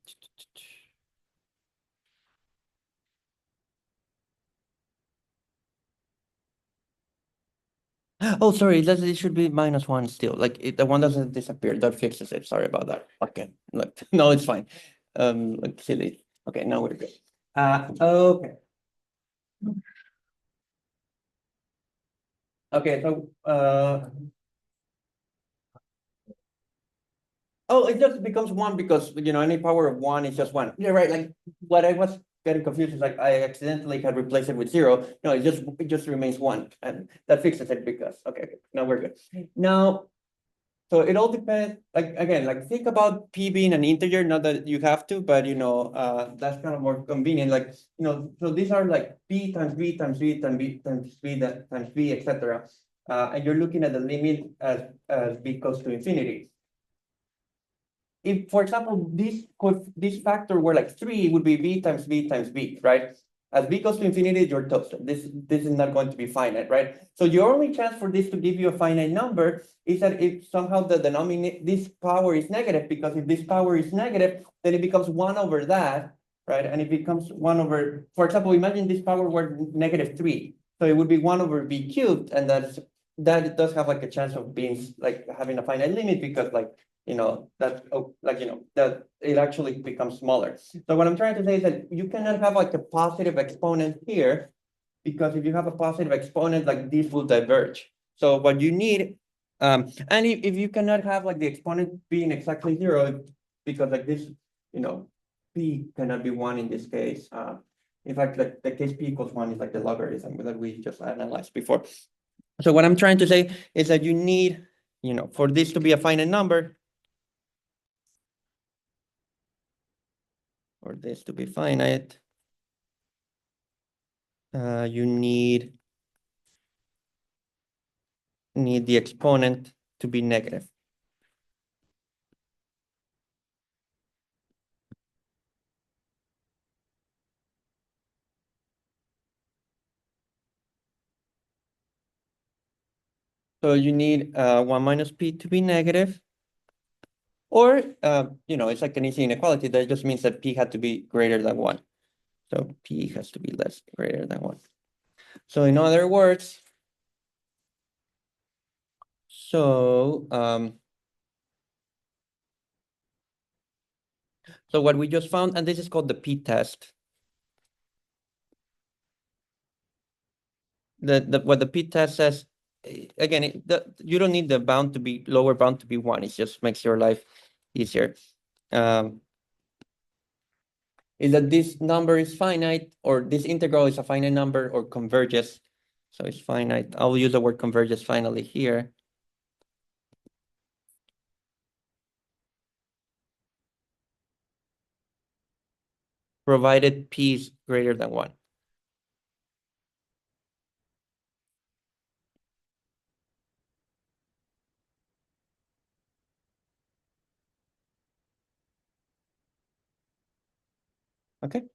Speaker 1: Oh, sorry, it should be -1 still. Like the one doesn't disappear. That fixes it. Sorry about that. Okay, look, no, it's fine. Like silly. Okay, now we're good. Okay. Okay, so oh, it just becomes one because any power of one is just one. Yeah, right. Like what I was getting confused is like I accidentally had replaced it with zero. No, it just remains one, and that fixes it because okay, now we're good. Now, so it all depends. Like again, like think about p being an integer. Not that you have to, but that's kind of more convenient. Like so these are like b times b times b times b times b times b, etc. And you're looking at the limit as b goes to infinity. If, for example, this factor were like 3, it would be b times b times b, right? As b goes to infinity, you're toasted. This is not going to be finite, right? So your only chance for this to give you a finite number is that if somehow the denominator, this power is negative, because if this power is negative, then it becomes 1 over that, right? And it becomes 1 over, for example, imagine this power were -3. So it would be 1 over b cubed, and that it does have like a chance of being like having a finite limit because like that it actually becomes smaller. So what I'm trying to say is that you cannot have like a positive exponent here, because if you have a positive exponent, like this will diverge. So what you need, and if you cannot have like the exponent being exactly 0, because like this, p cannot be 1 in this case. In fact, like the case p equals 1 is like the logarithm that we just analyzed before. So what I'm trying to say is that you need, for this to be a finite number, or this to be finite, you need the exponent to be negative. So you need 1 minus p to be negative, or it's like an easy inequality. That just means that p had to be greater than 1. So p has to be greater than 1. So in other words, so what we just found, and this is called the p-test. What the p-test says, again, you don't need the lower bound to be 1. It just makes your life easier. Is that this number is finite, or this integral is a finite number, or converges. So it's finite. I'll use the word converges finally here. Provided p is greater than 1. Okay.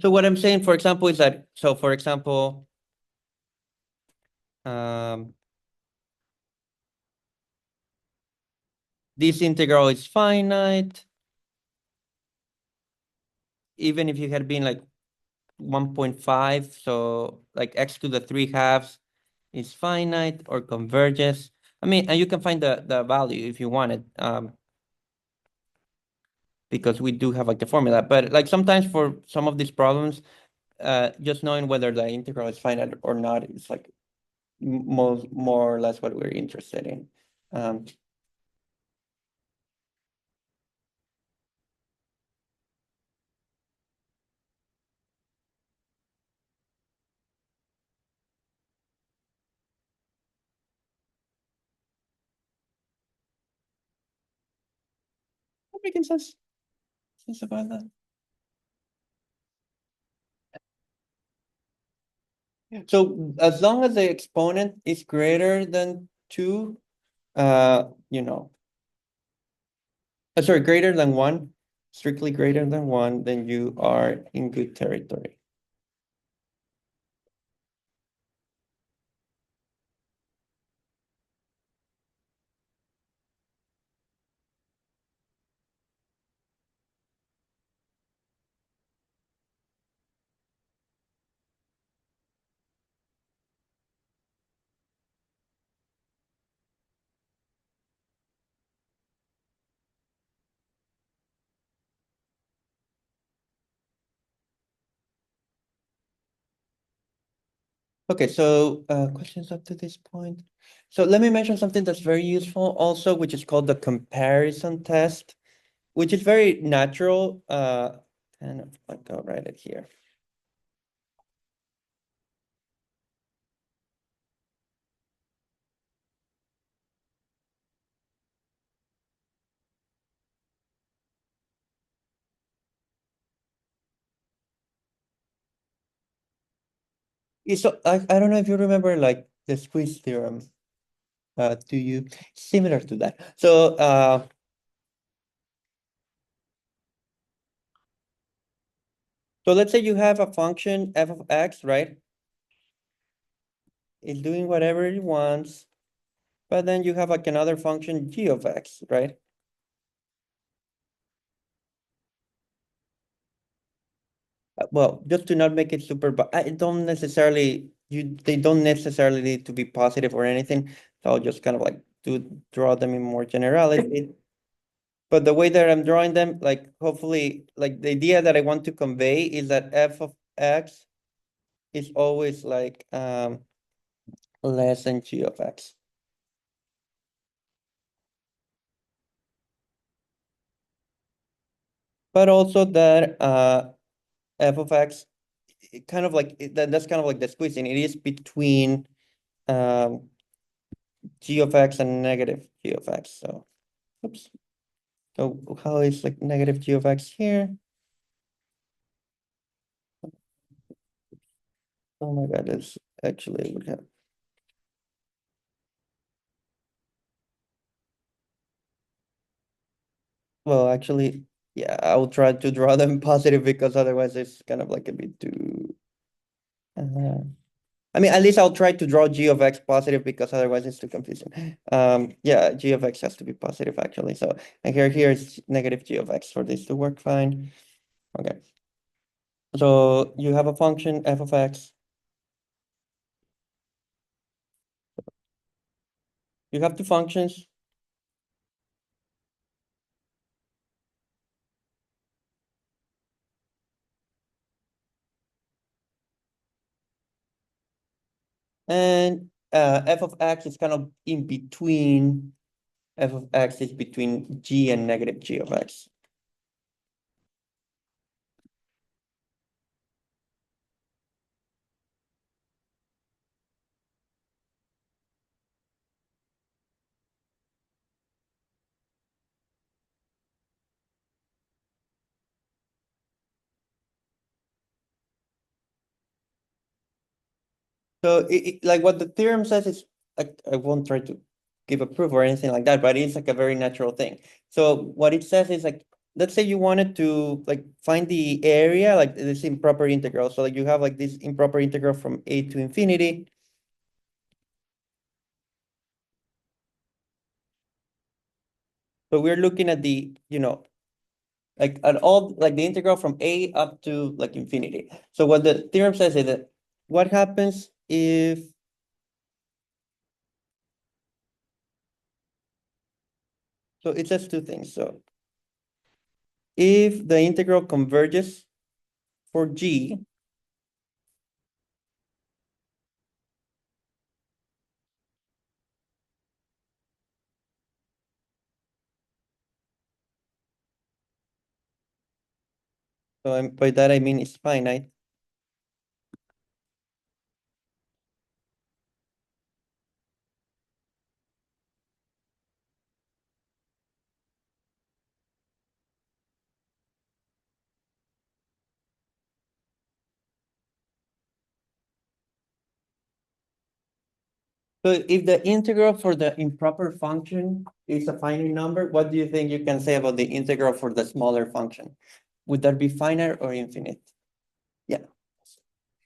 Speaker 1: So what I'm saying, for example, is that, so for example, this integral is finite, even if you had been like 1.5, so like x to the 3/2 is finite or converges. I mean, and you can find the value if you want it, because we do have like the formula. But like sometimes for some of these problems, just knowing whether the integral is finite or not is like more or less what we're interested in. making sense about that. So as long as the exponent is greater than two, you know, sorry, greater than one, strictly greater than one, then you are in good territory. Okay, so questions up to this point. So let me mention something that's very useful also, which is called the comparison test, which is very natural. Kind of like I'll write it here. So I don't know if you remember like the squeeze theorem. Do you similar to that? So let's say you have a function f of x, right? It's doing whatever it wants, but then you have like another function g of x, right? Well, just to not make it super, but I don't necessarily they don't necessarily need to be positive or anything. So I'll just kind of like draw them in more generality. But the way that I'm drawing them, like hopefully, like the idea that I want to convey is that f of x is always like less than g of x. But also that f of x kind of like that's kind of like the squeezing. It is between um g of x and negative g of x. So oops. So how is like negative g of x here? Oh my god, it's actually would have well actually yeah, I'll try to draw them positive because otherwise it's kind of like a bit too I mean, at least I'll try to draw g of x positive because otherwise it's too confusing. Yeah, g of x has to be positive actually. So, and here is negative g of x for this to work fine. Okay. So you have a function f of x. You have two functions. And f of x is kind of in between, f of x is between g and negative g of x. So like what the theorem says is like I won't try to give a proof or anything like that, but it's like a very natural thing. So what it says is like let's say you wanted to like find the area like this improper integral. So like you have like this improper integral from a to infinity. So we're looking at the, like at all like the integral from a up to like infinity. So what the theorem says is that what happens if so it says two things. So if the integral converges for g, so by that I mean it's finite. So if the integral for the improper function is a finite number, what do you think you can say about the integral for the smaller function? Would that be finite or infinite? Yeah.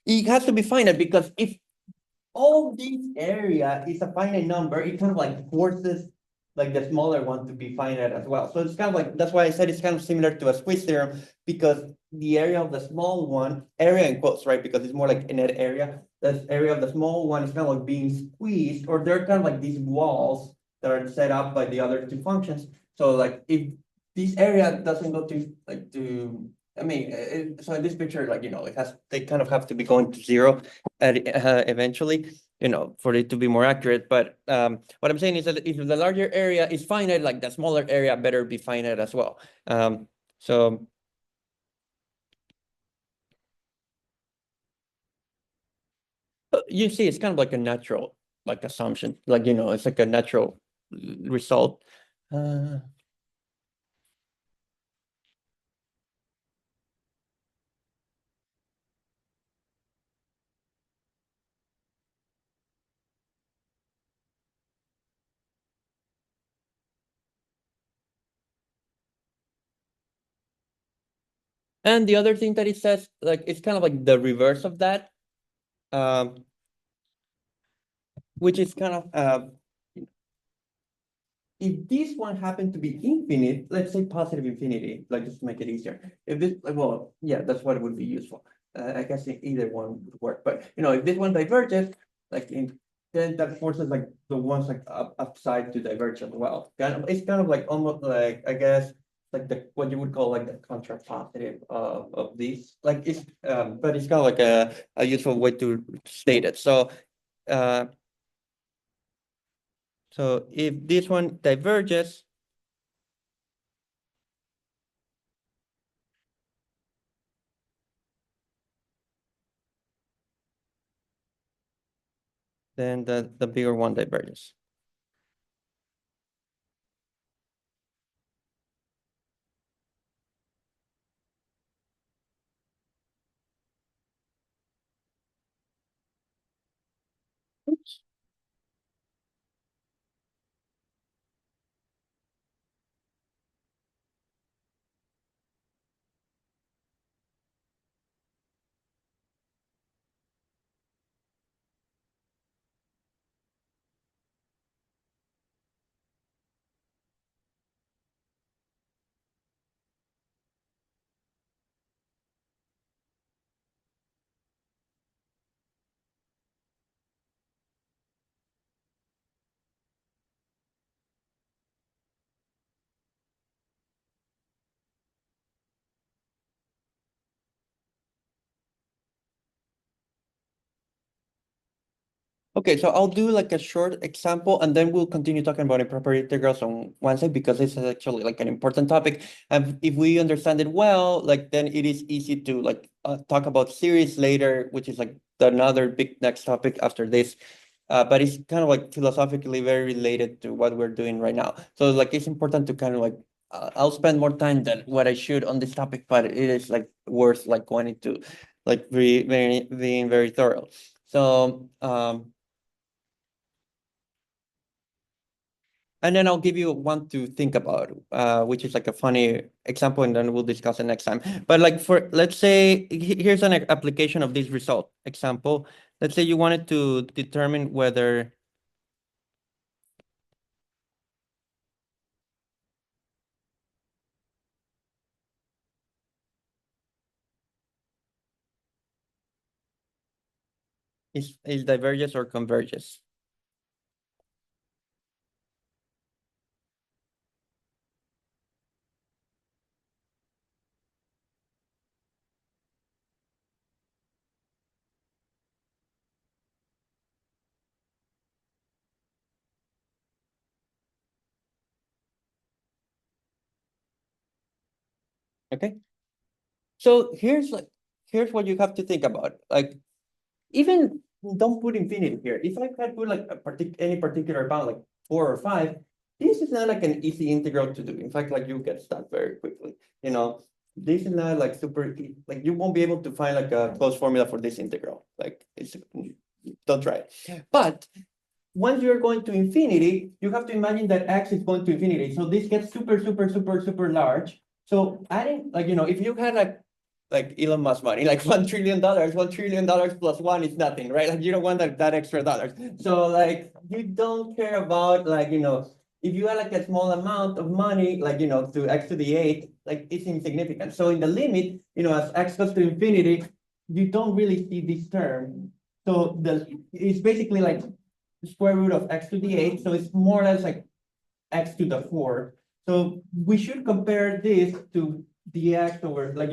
Speaker 1: It has to be finite because if all this area is a finite number, it kind of like forces like the smaller one to be finite as well. So it's kind of like, that's why I said it's kind of similar to a squeeze theorem, because the area of the small one, area in quotes, right? Because it's more like a net area. The area of the small one is kind of like being squeezed, or they're kind of like these walls that are set up by the other two functions. So like if this area doesn't go to like to, I mean, so in this picture, like, it has, they kind of have to be going to zero at eventually, for it to be more accurate. But what I'm saying is that if the larger area is finite, like the smaller area better be finite as well. So you see, it's kind of like a natural like assumption, like, it's like a natural result. Uh, and the other thing that it says, like, it's kind of like the reverse of that, um, which is kind of if this one happened to be infinite, let's say positive infinity, like just to make it easier. If this, well, yeah, that's what would be useful. I guess either one would work, but if this one diverges, like then that forces like the ones like upside to diverge as well. It's kind of like almost like, I guess, like the what you would call like the contrapositive of these. Like it's but it's kind of like a useful way to state it. Uh so if this one diverges, then the bigger one diverges. Okay, so I'll do like a short example and then we'll continue talking about improper integrals on Wednesday because this is actually like an important topic. And if we understand it well, like then it is easy to like talk about series later, which is like another big next topic after this. But it's kind of like philosophically very related to what we're doing right now. So like it's important to kind of like I'll spend more time than what I should on this topic, but it is like worth like wanting to like being very thorough. So and then I'll give you one to think about, which is like a funny example, and then we'll discuss it next time. But like for, let's say, here's an application of this result example. Let's say you wanted to determine whether is diverges or converges. Okay. So here's what you have to think about. Like even don't put infinity here. If I had put like any particular bound, like 4 or 5, this is not like an easy integral to do. In fact, like you get stuck very quickly. You know, this is not like super like you won't be able to find like a closed formula for this integral. Like it's don't try it. But once you're going to infinity, you have to imagine that x is going to infinity. So this gets super, super, super, super large. So adding, like, if you had like Elon Musk money, like $1 trillion plus one is nothing, right? Like you don't want that extra dollars. So like you don't care about like, if you had like a small amount of money, like, to x to the eight, like it's insignificant. So in the limit, as x goes to infinity, you don't really see this term. So it's basically like square root of x to the eight. So it's more or less like x to the four. So we should compare this to the x over, like,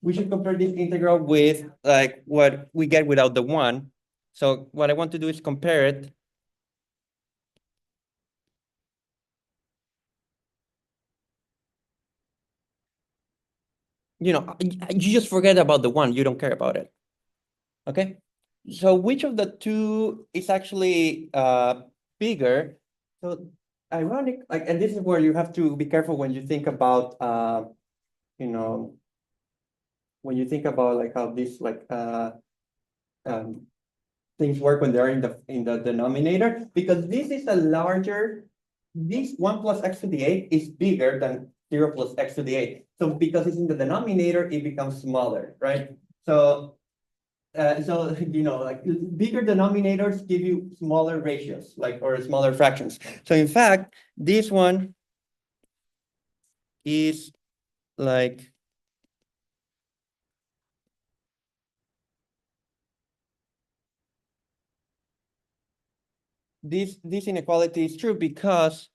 Speaker 1: we should compare this integral with like what we get without the one. So what I want to do is compare it. You just forget about the one, you don't care about it. Okay. So which of the two is actually bigger? So ironic, like, and this is where you have to be careful when you think about you know, when you think about like how this like um things work when they're in the denominator, because this is a larger, this one plus x to the eight is bigger than zero plus x to the eight. So because it's in the denominator, it becomes smaller, right? So like bigger denominators give you smaller ratios, like, or smaller fractions. So in fact, this one is like this inequality is true because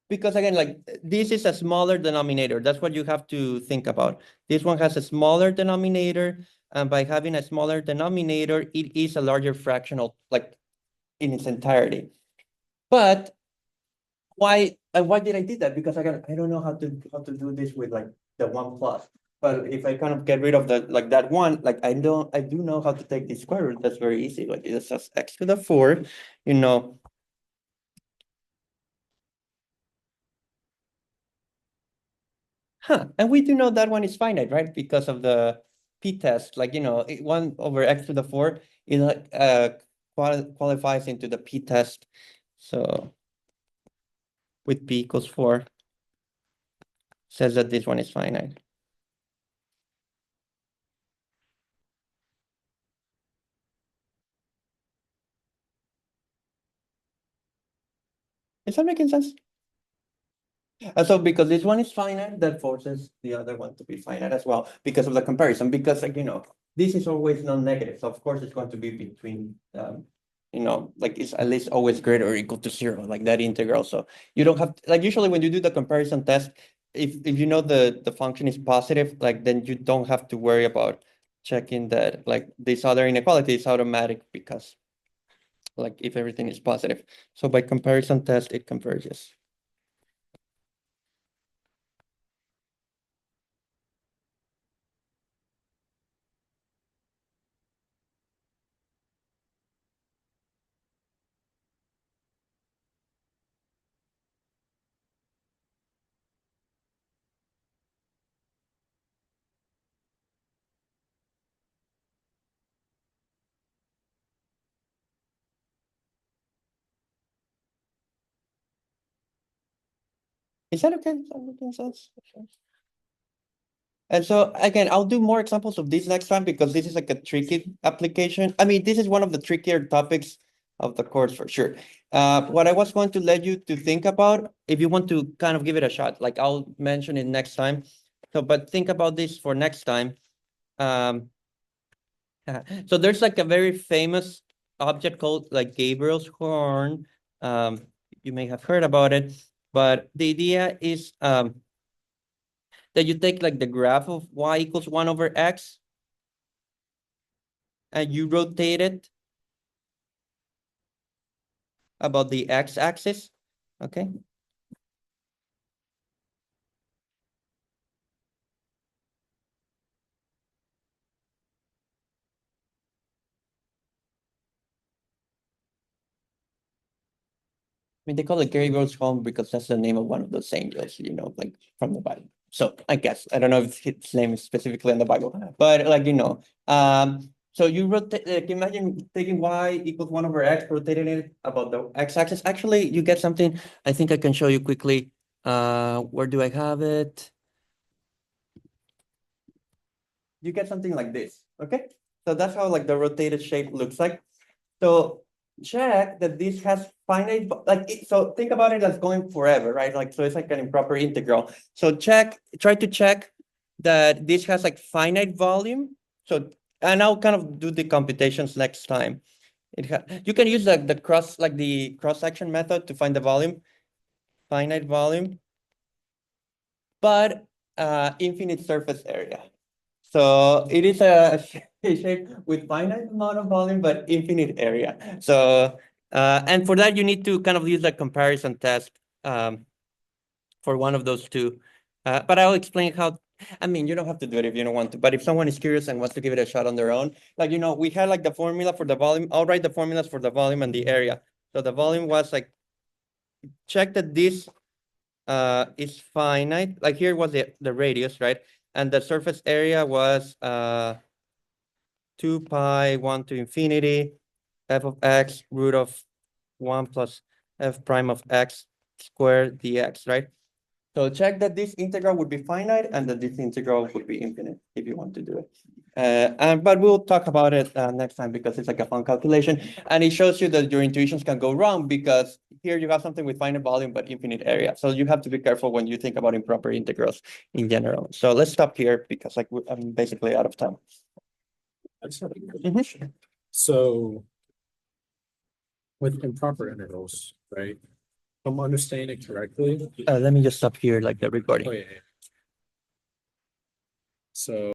Speaker 1: because again, like this is a smaller denominator. That's what you have to think about. This one has a smaller denominator, and by having a smaller denominator, it is a larger fractional, like in its entirety. But why did I do that? Because again, I don't know how to do this with like the one plus. But if I kind of get rid of the like that one, like I do know how to take the square root. That's very easy. Like it's just x to the four, you know. And we do know that one is finite, right? Because of the p-test, like, one over x to the four is like qualifies into the p-test. So with p equals four, says that this one is finite. Is that making sense? So because this one is finite, that forces the other one to be finite as well because of the comparison. Because like, this is always non-negative. So of course it's going to be between like it's at least always greater or equal to zero, like that integral. So you don't have like usually when you do the comparison test, if you know the function is positive, like then you don't have to worry about checking that like this other inequality is automatic because like if everything is positive. So by comparison test, it converges. Is that okay? Is that making sense? And so again, I'll do more examples of this next time because this is like a tricky application. I mean, this is one of the trickier topics of the course for sure. What I was going to let you to think about, if you want to kind of give it a shot, like I'll mention it next time. So, but think about this for next time. Um, so there's like a very famous object called like Gabriel's horn. You may have heard about it, but the idea is that you take like the graph of y equals 1 over x and you rotate it about the x-axis, okay? mean, they call it Gary goes home because that's the name of one of those angels, like from the Bible. So I guess, I don't know if his name is specifically in the Bible, but so you rotate, like, imagine taking y equals 1/x, rotating it about the x-axis. Actually, you get something, I think I can show you quickly. Where do I have it? You get something like this, okay? So that's how like the rotated shape looks like. So check that this has finite, so think about it as going forever, right? Like, so it's like an improper integral. So try to check that this has like finite volume. So, and I'll kind of do the computations next time. You can use the cross-section method to find the volume, finite volume, but infinite surface area. So it is a shape with finite amount of volume, but infinite area. So, and for that, you need to kind of use a comparison test for one of those two. But I'll explain how, I mean, you don't have to do it if you don't want to, but if someone is curious and wants to give it a shot on their own, we had like the formula for the volume. I'll write the formulas for the volume and the area. So the volume was like, check that this is finite. Like here was the radius, right? And the surface area was 2 pi 1 to infinity f of x root of 1 plus f prime of x squared dx, right? So check that this integral would be finite and that this integral would be infinite if you want to do it. But we'll talk about it next time because it's like a fun calculation. And it shows you that your intuitions can go wrong because here you have something with finite volume but infinite area. So you have to be careful when you think about improper integrals in general. So let's stop here because I'm basically out of time.
Speaker 3: I just have a question. So with improper integrals, right? If I'm understanding it correctly.
Speaker 1: Let me just stop here like the recording.
Speaker 3: Oh, yeah. So